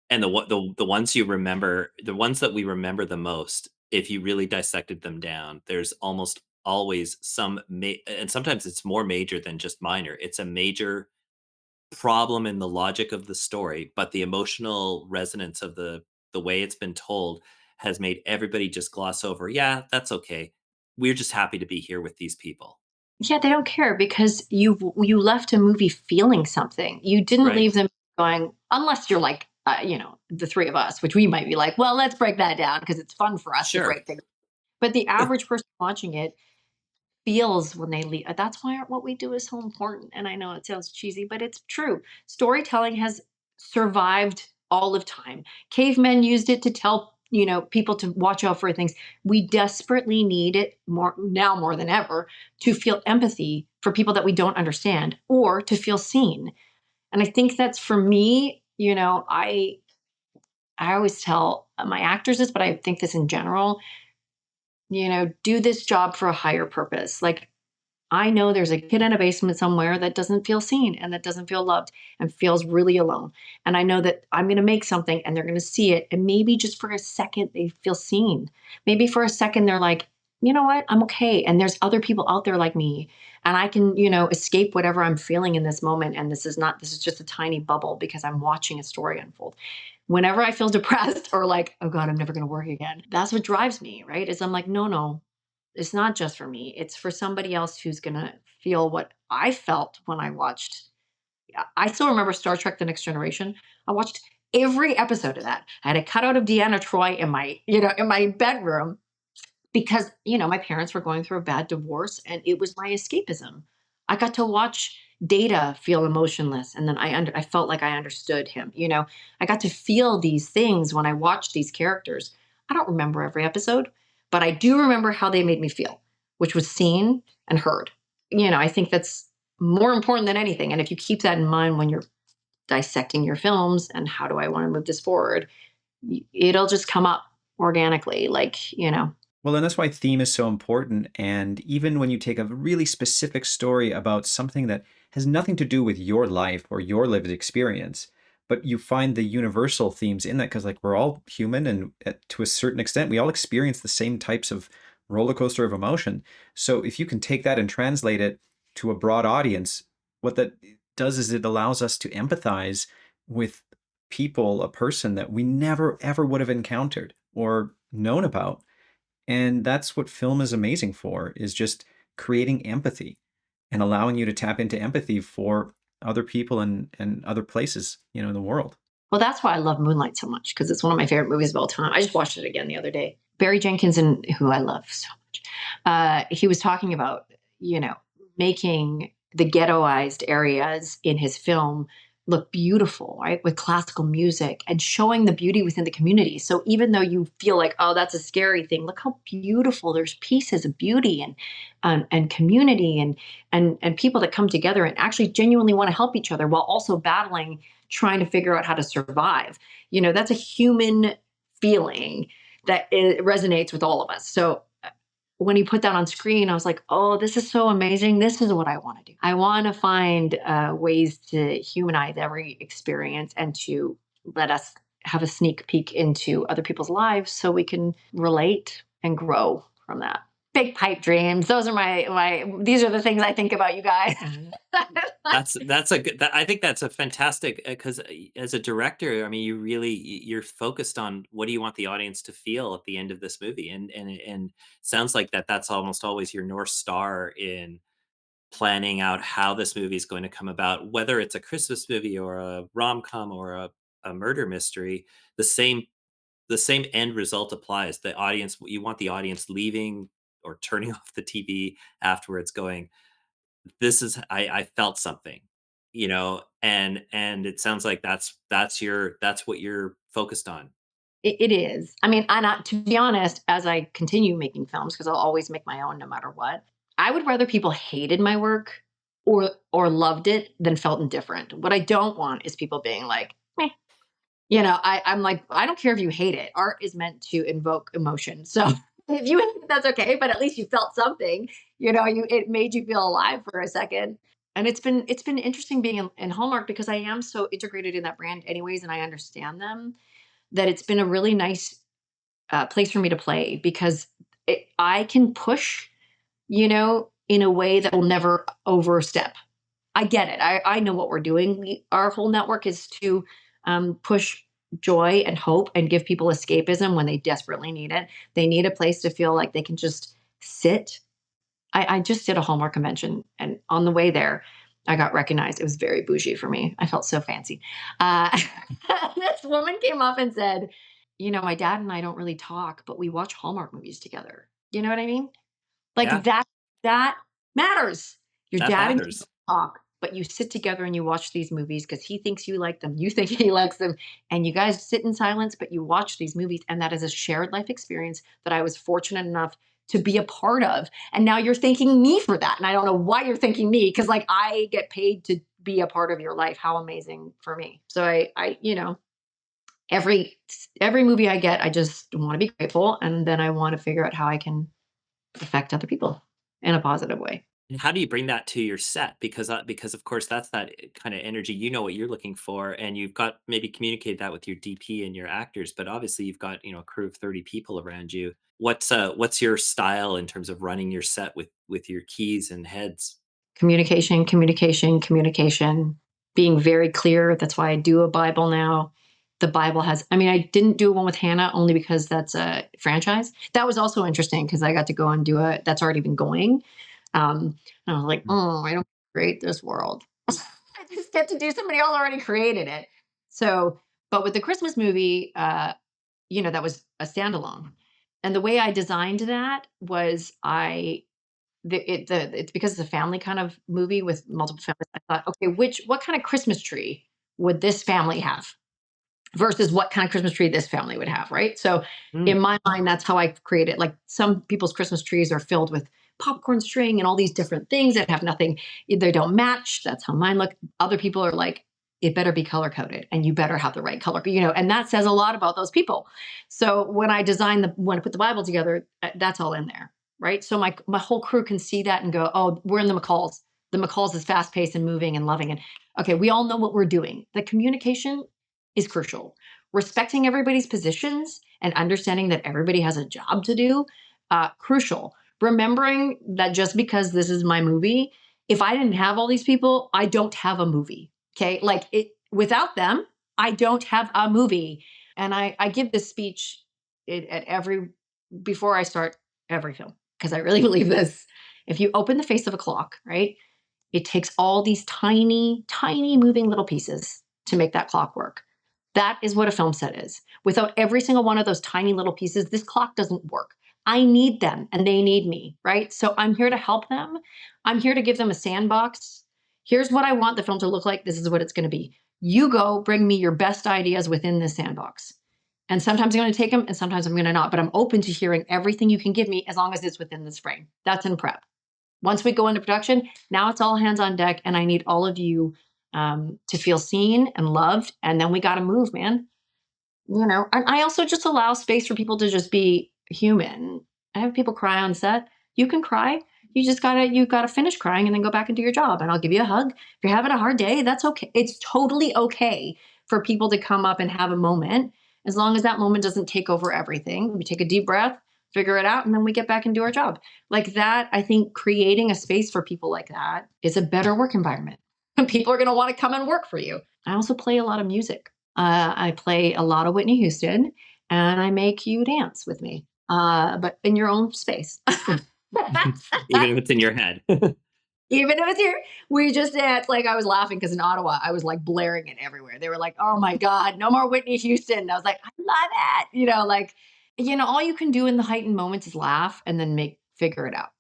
[SPEAKER 2] And the ones you remember, the ones that we remember the most, if you really dissected them down, there's almost always and sometimes it's more major than just minor. It's a major problem in the logic of the story, but the emotional resonance of the way it's been told has made everybody just gloss over, yeah, that's okay. We're just happy to be here with these people.
[SPEAKER 3] Yeah, they don't care because you left a movie feeling something. You didn't
[SPEAKER 2] Right.
[SPEAKER 3] leave them going, unless you're like, the three of us, which we might be like, well, let's break that down because it's fun for us to
[SPEAKER 2] Sure.
[SPEAKER 3] break things. But the average person watching it feels when they leave. That's why what we do is so important. And I know it sounds cheesy, but it's true. Storytelling has survived all of time. Cavemen used it to tell people to watch out for things. We desperately need it more than ever to feel empathy for people that we don't understand or to feel seen. And I think that's for me. I always tell my actors this, but I think this in general. do this job for a higher purpose. Like, I know there's a kid in a basement somewhere that doesn't feel seen and that doesn't feel loved and feels really alone. And I know that I'm going to make something and they're going to see it. And maybe just for a second, they feel seen. Maybe for a second, they're like, you know what? I'm okay. And there's other people out there like me. And I can, escape whatever I'm feeling in this moment. And this is just a tiny bubble because I'm watching a story unfold. Whenever I feel depressed or like, oh God, I'm never going to work again, that's what drives me, right? Is I'm like, no, it's not just for me. It's for somebody else who's going to feel what I felt when I watched. I still remember Star Trek: The Next Generation. I watched every episode of that. I had a cutout of Deanna Troi in my bedroom because, my parents were going through a bad divorce and it was my escapism. I got to watch Data feel emotionless and then I felt like I understood him. I got to feel these things when I watched these characters. I don't remember every episode, but I do remember how they made me feel, which was seen and heard. I think that's more important than anything. And if you keep that in mind when you're dissecting your films and how do I want to move this forward, it'll just come up organically,
[SPEAKER 1] Well, and that's why theme is so important. And even when you take a really specific story about something that has nothing to do with your life or your lived experience, but you find the universal themes in that because, like, we're all human, and to a certain extent, we all experience the same types of roller coaster of emotion. So if you can take that and translate it to a broad audience, what that does is it allows us to empathize with people, a person that we never ever would have encountered or known about. And that's what film is amazing for, is just creating empathy and allowing you to tap into empathy for other people and other places, in the world.
[SPEAKER 3] Well, that's why I love Moonlight so much because it's one of my favorite movies of all time. I just watched it again the other day. Barry Jenkins, and who I love so much, he was talking about, making the ghettoized areas in his film look beautiful, right? With classical music and showing the beauty within the community. So even though you feel like, oh, that's a scary thing, look how beautiful. There's pieces of beauty and community and people that come together and actually genuinely want to help each other while also battling, trying to figure out how to survive. That's a human feeling that it resonates with all of us. So when he put that on screen, I was like, oh, this is so amazing. This is what I want to do. I want to find ways to humanize every experience and to let us have a sneak peek into other people's lives so we can relate and grow from that. Big pipe dreams. Those are these are the things I think about, you guys.
[SPEAKER 2] That's a good. I think that's a fantastic, because as a director, I mean, you're focused on what do you want the audience to feel at the end of this movie, and sounds like that's almost always your North Star in planning out how this movie is going to come about, whether it's a Christmas movie or a rom com or a murder mystery. The same the same end result applies. The audience, you want the audience leaving or turning off the TV afterwards, going, this is, I felt something, and it sounds like that's what you're focused on.
[SPEAKER 3] It is. I mean, to be honest, as I continue making films, because I'll always make my own no matter what, I would rather people hated my work or loved it than felt indifferent. What I don't want is people being like, meh. I'm like, I don't care if you hate it. Art is meant to invoke emotion. So if you hate it, that's okay, but at least you felt something. It made you feel alive for a second. And it's been interesting being in Hallmark because I am so integrated in that brand anyways, and I understand them, that it's been a really nice place for me to play because I can push, in a way that will never overstep. I get it. I know what we're doing. Our whole network is to push joy and hope and give people escapism when they desperately need it. They need a place to feel like they can just sit. I just did a Hallmark convention, and on the way there, I got recognized. It was very bougie for me. I felt so fancy. This woman came up and said, my dad and I don't really talk, but we watch Hallmark movies together. You know what I mean? Like
[SPEAKER 2] Yeah,
[SPEAKER 3] that matters. Your
[SPEAKER 2] that
[SPEAKER 3] dad and you
[SPEAKER 2] matters.
[SPEAKER 3] don't talk, but you sit together and you watch these movies because he thinks you like them. You think he likes them. And you guys sit in silence, but you watch these movies. And that is a shared life experience that I was fortunate enough to be a part of. And now you're thanking me for that. And I don't know why you're thanking me because like I get paid to be a part of your life. How amazing for me. So every movie I get, I just want to be grateful. And then I want to figure out how I can affect other people in a positive way.
[SPEAKER 2] And how do you bring that to your set? Because of course that's that kind of energy. You know what you're looking for, and you've got maybe communicated that with your DP and your actors. But obviously, you've got a crew of 30 people around you. What's your style in terms of running your set with your keys and heads?
[SPEAKER 3] Communication, communication, communication, being very clear. That's why I do a Bible now. The Bible has, I mean, I didn't do one with Hannah only because that's a franchise. That was also interesting because I got to go and do it. That's already been going. And I was like,
[SPEAKER 2] Mm.
[SPEAKER 3] oh, I don't create this world. I just get to do somebody else already created it. So, but with the Christmas movie, that was a standalone. And the way I designed that was it's because it's a family kind of movie with multiple families. I thought, okay, what kind of Christmas tree would this family have versus what kind of Christmas tree this family would have, right? So
[SPEAKER 2] Mm.
[SPEAKER 3] in my mind, that's how I create it. Like some people's Christmas trees are filled with popcorn string and all these different things that have nothing, they don't match. That's how mine look. Other people are like, it better be color coded and you better have the right color, and that says a lot about those people. So when when I put the Bible together, that's all in there, right? So my whole crew can see that and go, oh, we're in the McCalls. The McCalls is fast paced and moving and loving. And okay, we all know what we're doing. The communication is crucial. Respecting everybody's positions and understanding that everybody has a job to do, crucial. Remembering that just because this is my movie, if I didn't have all these people, I don't have a movie. Okay. Like without them, I don't have a movie. And I give this speech before I start every film, because I really believe this. If you open the face of a clock, right, it takes all these tiny, tiny moving little pieces to make that clock work. That is what a film set is. Without every single one of those tiny little pieces, this clock doesn't work. I need them and they need me, right? So I'm here to help them. I'm here to give them a sandbox. Here's what I want the film to look like. This is what it's going to be. You go bring me your best ideas within this sandbox. And sometimes I'm going to take them and sometimes I'm going to not, but I'm open to hearing everything you can give me as long as it's within this frame. That's in prep. Once we go into production, now it's all hands on deck, and I need all of you to feel seen and loved. And then we got to move, man. And I also just allow space for people to just be human. I have people cry on set. You can cry. You gotta finish crying and then go back and do your job. And I'll give you a hug. If you're having a hard day, that's okay. It's totally okay for people to come up and have a moment, as long as that moment doesn't take over everything. We take a deep breath, figure it out, and then we get back and do our job. Like that, I think creating a space for people like that is a better work environment. People are gonna want to come and work for you. I also play a lot of music. I play a lot of Whitney Houston, and I make you dance with me, but in your own space.
[SPEAKER 2] Even if it's in your head.
[SPEAKER 3] Even if it's here, we just dance. Like I was laughing because in Ottawa, I was like blaring it everywhere. They were like, "Oh my God, no more Whitney Houston." And I was like, "I love it." All you can do in the heightened moments is laugh and then figure it out.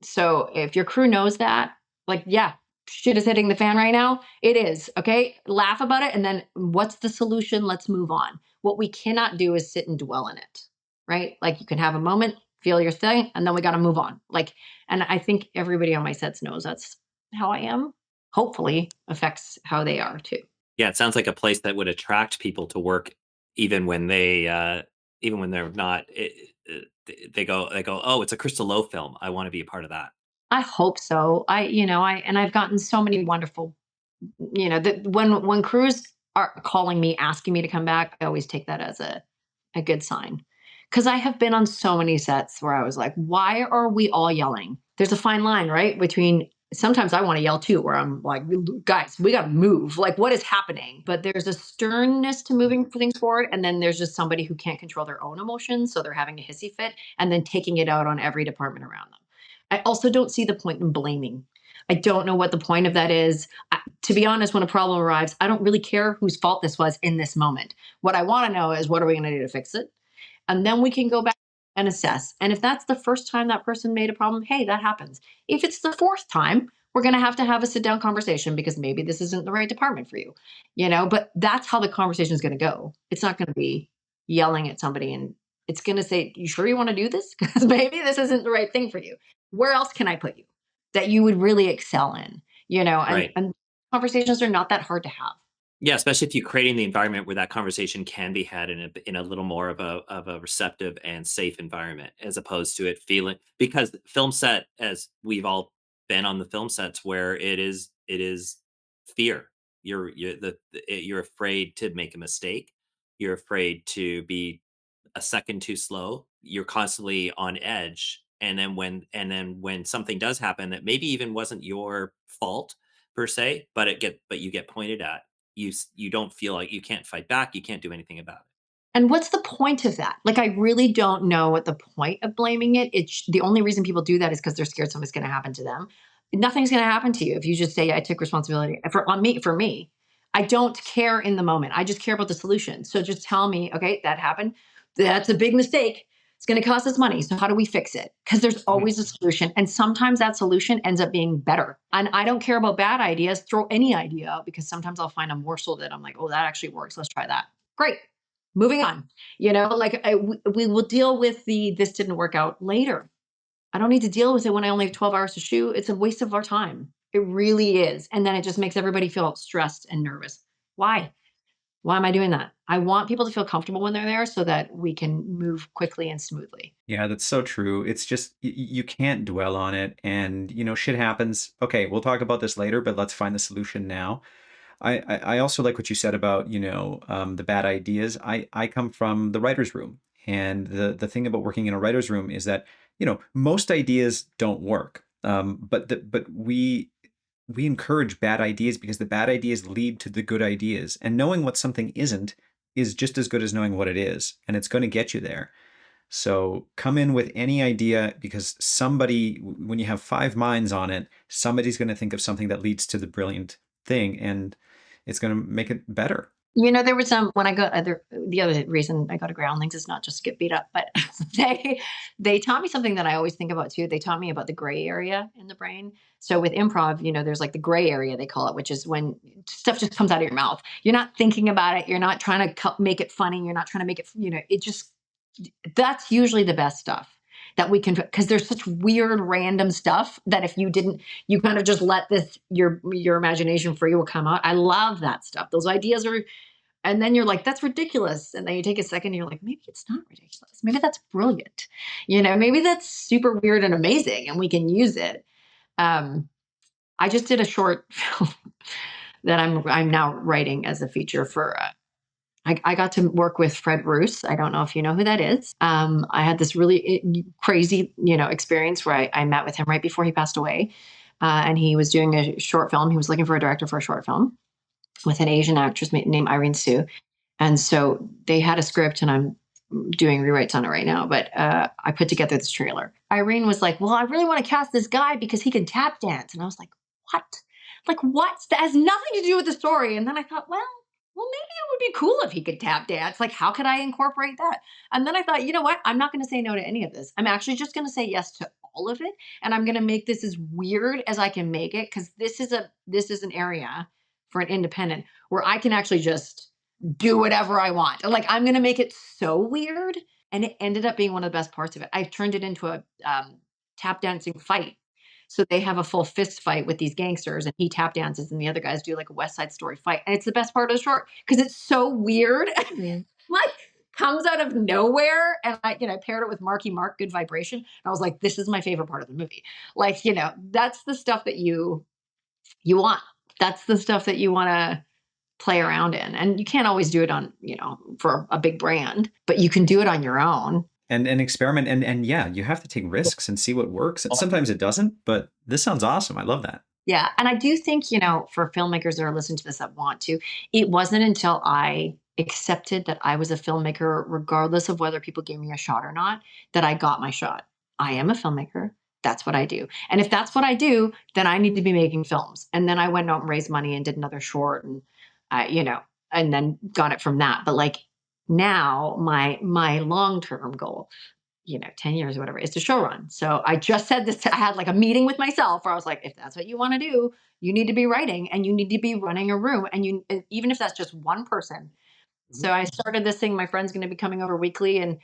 [SPEAKER 3] So if your crew knows that, like, yeah, shit is hitting the fan right now. It is. Okay. Laugh about it. And then what's the solution? Let's move on. What we cannot do is sit and dwell in it. Right. Like you can have a moment, feel your thing, and then we got to move on. And I think everybody on my sets knows that's how I am. Hopefully affects how they are too.
[SPEAKER 2] Yeah, it sounds like a place that would attract people to work even when even when they're not. They go, oh, it's a Crystal Lowe film. I want to be a part of that.
[SPEAKER 3] I hope so. I've gotten so many wonderful, that when crews are calling me, asking me to come back, I always take that as a good sign. Because I have been on so many sets where I was like, why are we all yelling? There's a fine line, right? Between sometimes I want to yell too, where I'm like, guys, we got to move. Like, what is happening? But there's a sternness to moving things forward. And then there's just somebody who can't control their own emotions. So they're having a hissy fit and then taking it out on every department around them. I also don't see the point in blaming. I don't know what the point of that is. To be honest, when a problem arrives, I don't really care whose fault this was in this moment. What I want to know is what are we going to do to fix it? And then we can go back and assess. And if that's the first time that person made a problem, hey, that happens. If it's the fourth time, we're going to have a sit down conversation because maybe this isn't the right department for you, but that's how the conversation is going to go. It's not going to be yelling at somebody and it's going to say, you sure you want to do this? Because maybe this isn't the right thing for you. Where else can I put you that you would really excel in,
[SPEAKER 2] Right.
[SPEAKER 3] and conversations are not that hard to have.
[SPEAKER 2] Yeah, especially if you're creating the environment where that conversation can be had in a little more of a receptive and safe environment, as opposed to it feeling, because film set, as we've all been on the film sets where it is fear. You're afraid to make a mistake. You're afraid to be a second too slow. You're constantly on edge. And then when something does happen that maybe even wasn't your fault per se, but you get pointed at, you don't feel like you can't fight back, you can't do anything about it.
[SPEAKER 3] And what's the point of that? Like, I really don't know what the point of blaming it. It's the only reason people do that is because they're scared something's going to happen to them. Nothing's going to happen to you if you just say, "I took responsibility for on me." For me, I don't care in the moment. I just care about the solution. So just tell me, okay, that happened. That's a big mistake. It's going to cost us money. So how do we fix it? Because there's
[SPEAKER 2] Mhm.
[SPEAKER 3] always a solution, and sometimes that solution ends up being better. And I don't care about bad ideas. Throw any idea out because sometimes I'll find a morsel that I'm like, "Oh, that actually works. Let's try that." Great, moving on. Like we will deal with the this didn't work out later. I don't need to deal with it when I only have 12 hours to shoot. It's a waste of our time. It really is. And then it just makes everybody feel stressed and nervous. Why? Why am I doing that? I want people to feel comfortable when they're there so that we can move quickly and smoothly.
[SPEAKER 1] Yeah, that's so true. It's just you can't dwell on it, and shit happens. Okay, we'll talk about this later, but let's find the solution now. I also like what you said about the bad ideas. I come from the writer's room, and the thing about working in a writer's room is that most ideas don't work. But we encourage bad ideas because the bad ideas lead to the good ideas, and knowing what something isn't is just as good as knowing what it is, and it's going to get you there. So come in with any idea because somebody, when you have five minds on it, somebody's going to think of something that leads to the brilliant thing, and it's going to make it better.
[SPEAKER 3] There was when I got the other reason I go to groundlings is not just to get beat up, but they they taught me something that I always think about too. They taught me about the gray area in the brain. So with improv, there's like the gray area they call it, which is when stuff just comes out of your mouth. You're not thinking about it. You're not trying to make it funny. You're not trying to make it. It just that's usually the best stuff that we can because there's such weird random stuff that if you didn't you kind of just let this your imagination free will come out. I love that stuff. Those ideas are and then you're like, that's ridiculous. And then you take a second and you're like, maybe it's not ridiculous. Maybe that's brilliant. Maybe that's super weird and amazing and we can use it. Um, I just did a short film that I'm now writing as a feature for I got to work with Fred Roos. I don't know if you know who that is. I had this really crazy, experience where I met with him right before he passed away. And he was doing a short film. He was looking for a director for a short film with an Asian actress named Irene Sue. And so they had a script, and I'm doing rewrites on it right now. But I put together this trailer. Irene was like, "Well, I really want to cast this guy because he can tap dance." And I was like, "What? Like what? That has nothing to do with the story." And then I thought, well, maybe it would be cool if he could tap dance. Like, how could I incorporate that? And then I thought, you know what? I'm not going to say no to any of this. I'm actually just going to say yes to all of it, and I'm going to make this as weird as I can make it because this is an area for an independent where I can actually just do whatever I want. Like I'm going to make it so weird, and it ended up being one of the best parts of it. I turned it into a tap dancing fight. So they have a full fist fight with these gangsters, and he tap dances, and the other guys do like a West Side Story fight, and it's the best part of the short because it's so weird, like comes out of nowhere. And I paired it with Marky Mark, Good Vibration, and I was like, this is my favorite part of the movie. Like that's the stuff that you want. That's the stuff that you want to play around in. And you can't always do it on, for a big brand, but you can do it on your own.
[SPEAKER 1] And experiment, and yeah, you have to take risks and see what works. And sometimes it doesn't, but this sounds awesome. I love that.
[SPEAKER 3] Yeah. And I do think, for filmmakers that are listening to this that want to, it wasn't until I accepted that I was a filmmaker, regardless of whether people gave me a shot or not, that I got my shot. I am a filmmaker. That's what I do. And if that's what I do, then I need to be making films. And then I went out and raised money and did another short and, you know, and then got it from that. But like now my long-term goal 10 years or whatever, is to show run. So I just said this, I had like a meeting with myself where I was like, if that's what you want to do, you need to be writing and you need to be running a room. And even if that's just one person. So I started this thing. My friend's going to be coming over weekly, and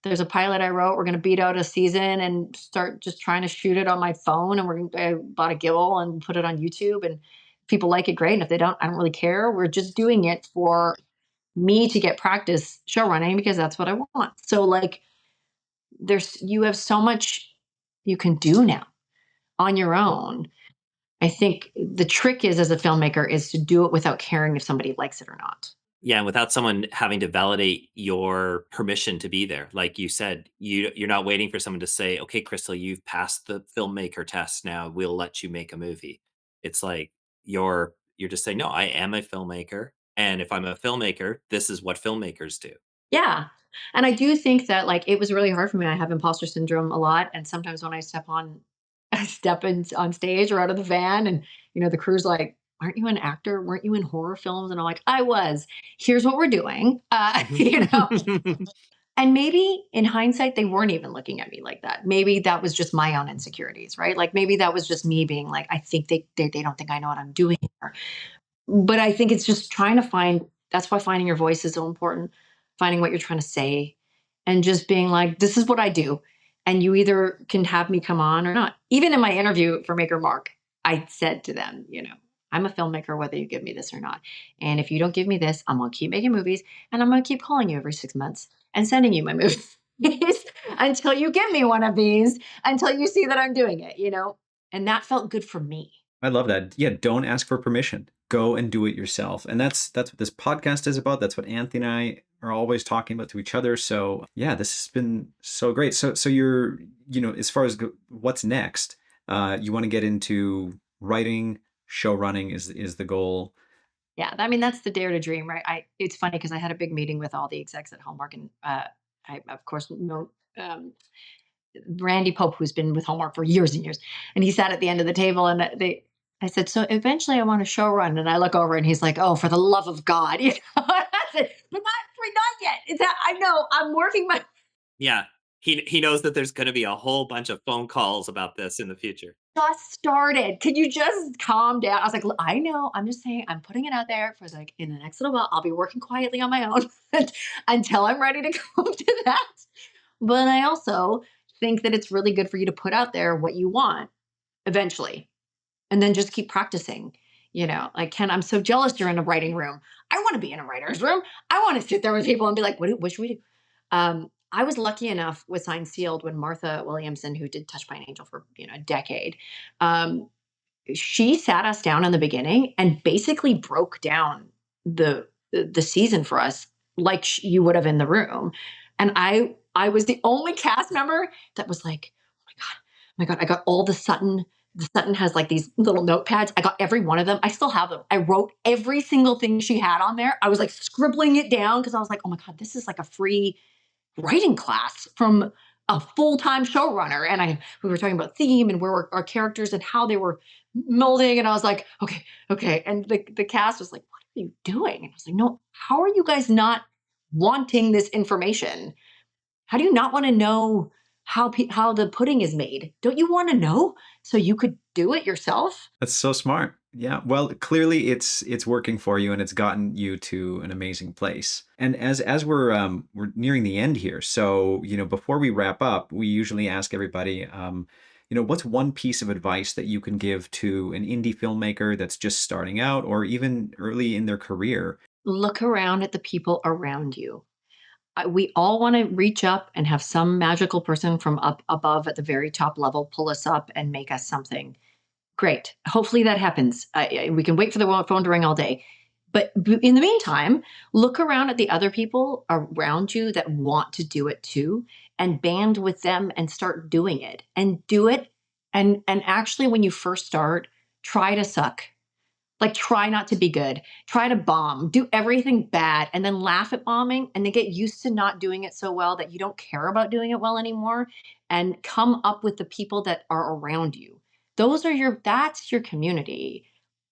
[SPEAKER 3] there's a pilot I wrote. We're going to beat out a season and start just trying to shoot it on my phone. And I bought a gimbal and put it on YouTube. And people like it, great. And if they don't, I don't really care. We're just doing it for me to get practice show running because that's what I want. So like you have so much you can do now on your own. I think the trick is as a filmmaker is to do it without caring if somebody likes it or not.
[SPEAKER 2] Yeah, and without someone having to validate your permission to be there. Like you said, you're not waiting for someone to say, "Okay, Crystal, you've passed the filmmaker test. Now we'll let you make a movie." It's like you're just saying, "No, I am a filmmaker, and if I'm a filmmaker, this is what filmmakers do."
[SPEAKER 3] Yeah. And I do think that like it was really hard for me. I have imposter syndrome a lot. And sometimes when I step on I step in on stage or out of the van and the crew's like, aren't you an actor? Weren't you in horror films? And I'm like, I was. Here's what we're doing. And maybe in hindsight, they weren't even looking at me like that. Maybe that was just my own insecurities, right? Like maybe that was just me being like, I think they don't think I know what I'm doing here. But I think it's just trying to find that's why finding your voice is so important, finding what you're trying to say and just being like, this is what I do. And you either can have me come on or not. Even in my interview for Maker Mark, I said to them, I'm a filmmaker, whether you give me this or not. And if you don't give me this, I'm going to keep making movies and I'm going to keep calling you every 6 months and sending you my movies until you give me one of these, until you see that I'm doing it. And that felt good for me.
[SPEAKER 1] I love that. Yeah, don't ask for permission. Go and do it yourself. And that's what this podcast is about. That's what Anthony and I are always talking about to each other. So yeah, this has been so great. So you're, as far as what's next, you want to get into writing, show running is the goal.
[SPEAKER 3] Yeah, I mean that's the dare to dream, right? It's funny because I had a big meeting with all the execs at Hallmark, and I of course know Randy Pope, who's been with Hallmark for years and years, and he sat at the end of the table, and I said, so eventually I want to show run, and I look over, and he's like, oh, for the love of God, I said, but not yet. I know I'm working my.
[SPEAKER 2] Yeah, he knows that there's going to be a whole bunch of phone calls about this in the future.
[SPEAKER 3] Just started. Could you just calm down? I was like, I know. I'm just saying, I'm putting it out there for like in the next little while. I'll be working quietly on my own until I'm ready to come to that. But I also think that it's really good for you to put out there what you want eventually, and then just keep practicing. Like Ken, I'm so jealous you're in a writing room. I want to be in a writer's room. I want to sit there with people and be like, what should we do? I was lucky enough with Signed Sealed when Martha Williamson, who did Touched by an Angel for a decade, she sat us down in the beginning and basically broke down the season for us like you would have in the room. And I was the only cast member that was like, oh my God, I got all the Sutton. The Sutton has like these little notepads. I got every one of them. I still have them. I wrote every single thing she had on there. I was like scribbling it down because I was like, oh my God, this is like a free writing class from a full-time showrunner. And we were talking about theme and where our characters and how they were molding. And I was like, okay. And the cast was like, what are you doing? And I was like, no, how are you guys not wanting this information? How do you not want to know how the pudding is made? Don't you want to know so you could do it yourself?
[SPEAKER 1] That's so smart. Yeah. Well, clearly it's working for you and it's gotten you to an amazing place. And as we're nearing the end here, so before we wrap up, we usually ask everybody, what's one piece of advice that you can give to an indie filmmaker that's just starting out or even early in their career?
[SPEAKER 3] Look around at the people around you. We all want to reach up and have some magical person from up above at the very top level pull us up and make us something. Great. Hopefully that happens. We can wait for the phone to ring all day. But in the meantime, look around at the other people around you that want to do it too and band with them and start doing it and do it. And actually, when you first start, try to suck. Like try not to be good, try to bomb, do everything bad, and then laugh at bombing and then get used to not doing it so well that you don't care about doing it well anymore and come up with the people that are around you. That's your community.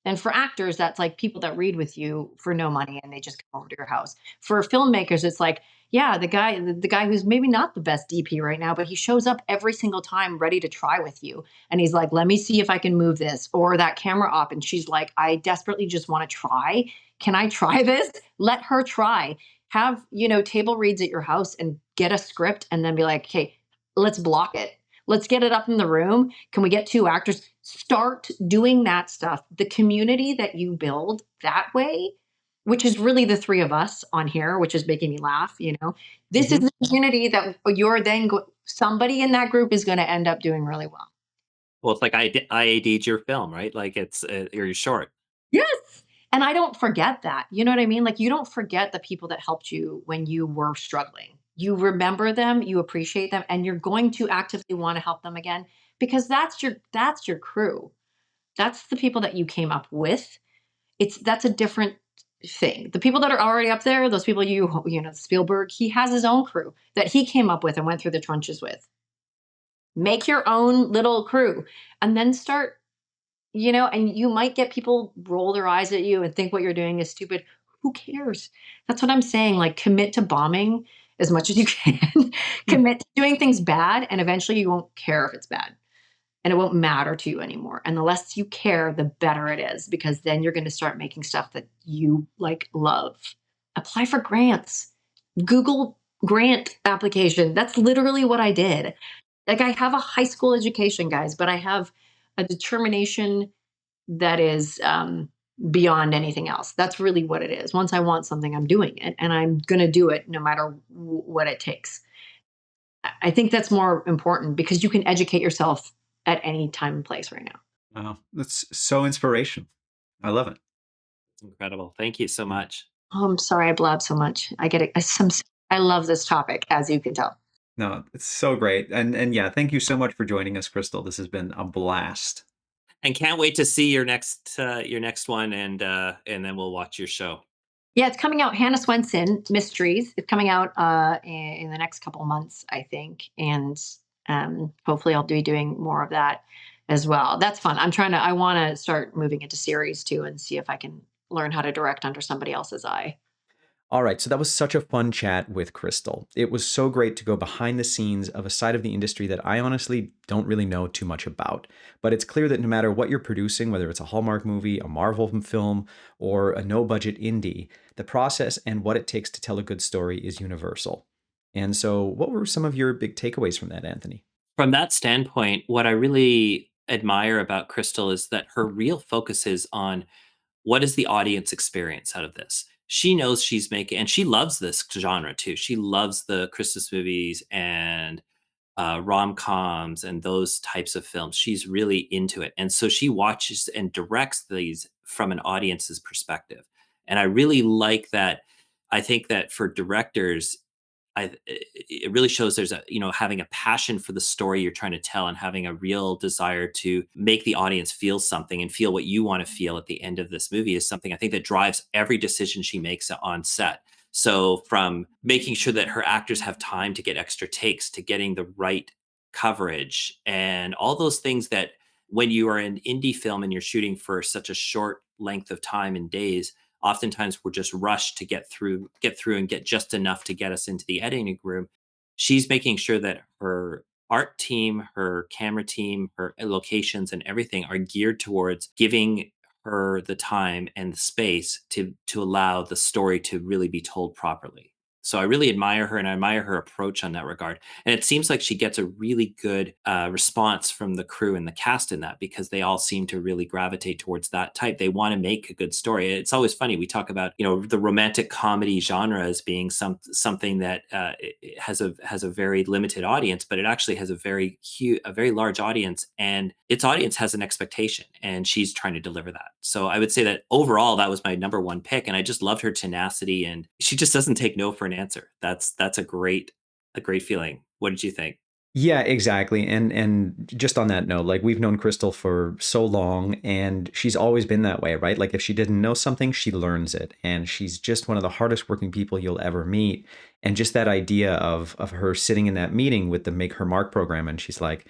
[SPEAKER 3] And for actors, that's like people that read with you for no money and they just come over to your house. For filmmakers, it's like, yeah, the guy who's maybe not the best DP right now, but he shows up every single time ready to try with you. And he's like, let me see if I can move this. Or that camera op. And she's like, I desperately just want to try. Can I try this? Let her try. Have, table reads at your house and get a script and then be like, okay, let's block it. Let's get it up in the room. Can we get 2 actors? Start doing that stuff. The community that you build that way, which is really the three of us on here, which is making me laugh, this is
[SPEAKER 2] Mhm.
[SPEAKER 3] the community that you're then somebody in that group is going to end up doing really well.
[SPEAKER 2] Well, it's like IAD'd your film, right? Like it's or your short.
[SPEAKER 3] Yes. And I don't forget that. You know what I mean? Like, you don't forget the people that helped you when you were struggling. You remember them, you appreciate them, and you're going to actively want to help them again because that's your crew. That's the people that you came up with. That's a different thing. The people that are already up there, those people Spielberg, he has his own crew that he came up with and went through the trenches with. Make your own little crew and then start, and you might get people roll their eyes at you and think what you're doing is stupid. Who cares? That's what I'm saying. Like, commit to bombing as much as you can. Commit to doing things bad, and eventually you won't care if it's bad and it won't matter to you anymore. And the less you care, the better it is, because then you're going to start making stuff that you like love. Apply for grants. Google grant application. That's literally what I did. Like, I have a high school education, guys, but I have a determination that is beyond anything else. That's really what it is. Once I want something, I'm doing it, and I'm going to do it no matter what it takes. I think that's more important because you can educate yourself at any time and place right now.
[SPEAKER 1] Wow, that's so inspirational. I love it.
[SPEAKER 2] Incredible. Thank you so much.
[SPEAKER 3] Oh, I'm sorry I blabbed so much. I get it. I love this topic, as you can tell.
[SPEAKER 1] No, it's so great. And yeah, thank you so much for joining us, Crystal. This has been a blast.
[SPEAKER 2] And can't wait to see your next one, and then we'll watch your show.
[SPEAKER 3] Yeah, it's coming out. Hannah Swenson Mysteries. It's coming out in the next couple of months, I think, and hopefully I'll be doing more of that as well. That's fun. I want to start moving into series too and see if I can learn how to direct under somebody else's eye.
[SPEAKER 1] All right, so that was such a fun chat with Crystal. It was so great to go behind the scenes of a side of the industry that I honestly don't really know too much about. But it's clear that no matter what you're producing, whether it's a Hallmark movie, a Marvel film, or a no-budget indie, the process and what it takes to tell a good story is universal. And so, what were some of your big takeaways from that, Anthony?
[SPEAKER 2] From that standpoint, what I really admire about Crystal is that her real focus is on what is the audience experience out of this. She knows she's making, and she loves this genre too. She loves the Christmas movies and rom-coms and those types of films. She's really into it. And so she watches and directs these from an audience's perspective. And I really like that. I think that for directors, it really shows there's having a passion for the story you're trying to tell and having a real desire to make the audience feel something and feel what you want to feel at the end of this movie is something I think that drives every decision she makes on set. So from making sure that her actors have time to get extra takes to getting the right coverage and all those things that when you are an indie film and you're shooting for such a short length of time and days, oftentimes we're just rushed to get through and get just enough to get us into the editing room. She's making sure that her art team, her camera team, her locations and everything are geared towards giving her the time and the space to allow the story to really be told properly. So I really admire her and I admire her approach on that regard. And it seems like she gets a really good response from the crew and the cast in that because they all seem to really gravitate towards that type. They want to make a good story. It's always funny. We talk about, the romantic comedy genre as being something that it has a very limited audience, but it actually has a very large audience, and its audience has an expectation, and she's trying to deliver that. So I would say that overall, that was my number one pick, and I just loved her tenacity, and she just doesn't take no for an answer. That's a great feeling. What did you think?
[SPEAKER 1] Yeah, exactly. And just on that note, like we've known Crystal for so long and she's always been that way, right? Like if she didn't know something, she learns it. And she's just one of the hardest working people you'll ever meet. And just that idea of her sitting in that meeting with the Make Her Mark program and she's like,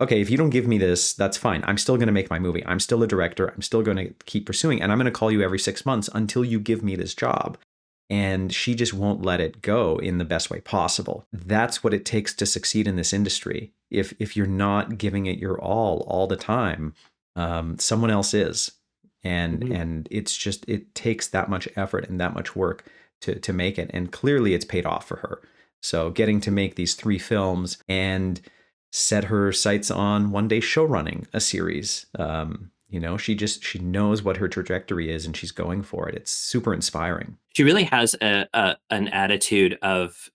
[SPEAKER 1] okay, if you don't give me this, that's fine. I'm still going to make my movie. I'm still a director. I'm still going to keep pursuing and I'm going to call you every 6 months until you give me this job. And she just won't let it go in the best way possible. That's what it takes to succeed in this industry. If you're not giving it your all the time, someone else is, and it's just it takes that much effort and that much work to make it. And clearly, it's paid off for her. So getting to make these 3 films and set her sights on one day show running a series. She knows what her trajectory is and she's going for it. It's super inspiring.
[SPEAKER 2] She really has an attitude of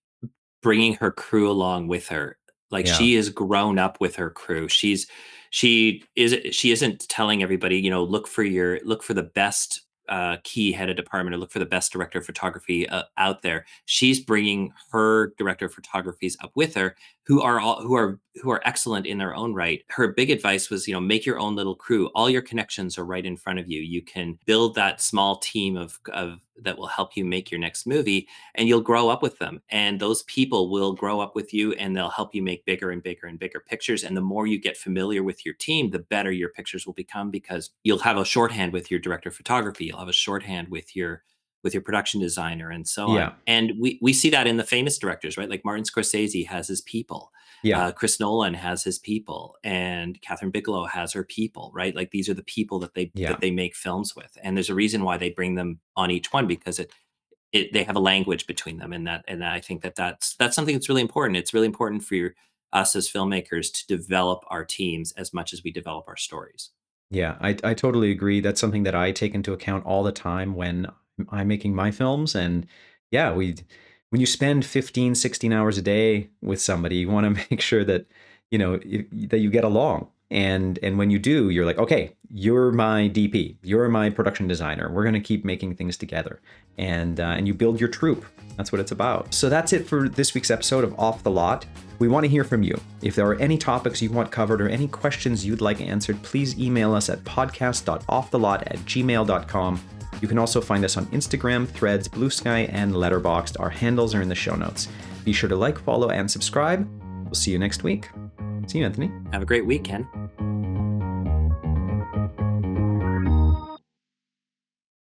[SPEAKER 2] bringing her crew along with her. Like,
[SPEAKER 1] Yeah.
[SPEAKER 2] she has grown up with her crew. She isn't telling everybody, look for the best key head of department, or look for the best director of photography out there. She's bringing her director of photographies up with her, who are excellent in their own right. Her big advice was, make your own little crew. All your connections are right in front of you. You can build that small team of that will help you make your next movie, and you'll grow up with them. And those people will grow up with you, and they'll help you make bigger and bigger and bigger pictures. And the more you get familiar with your team, the better your pictures will become, because you'll have a shorthand with your director of photography. You'll have a shorthand with your production designer, and so
[SPEAKER 1] Yeah.
[SPEAKER 2] on. And we see that in the famous directors, right? Like Martin Scorsese has his people.
[SPEAKER 1] Yeah.
[SPEAKER 2] Chris Nolan has his people, and Catherine Bigelow has her people, right? Like, these are the people that
[SPEAKER 1] Yeah.
[SPEAKER 2] they make films with, and there's a reason why they bring them on each one, because they have a language between them, and I think that's something that's really important. It's really important for us as filmmakers to develop our teams as much as we develop our stories.
[SPEAKER 1] Yeah, I totally agree. That's something that I take into account all the time when I'm making my films. And yeah, when you spend 15, 16 hours a day with somebody, you want to make sure that, that you get along. And when you do, you're like, okay, you're my DP, you're my production designer. We're going to keep making things together. And you build your troupe. That's what it's about. So that's it for this week's episode of Off the Lot. We want to hear from you. If there are any topics you want covered or any questions you'd like answered, please email us at podcast.offthelot@gmail.com. You can also find us on Instagram, Threads, Blue Sky, and Letterboxd. Our handles are in the show notes. Be sure to like, follow, and subscribe. We'll see you next week. See you, Anthony.
[SPEAKER 2] Have a great weekend.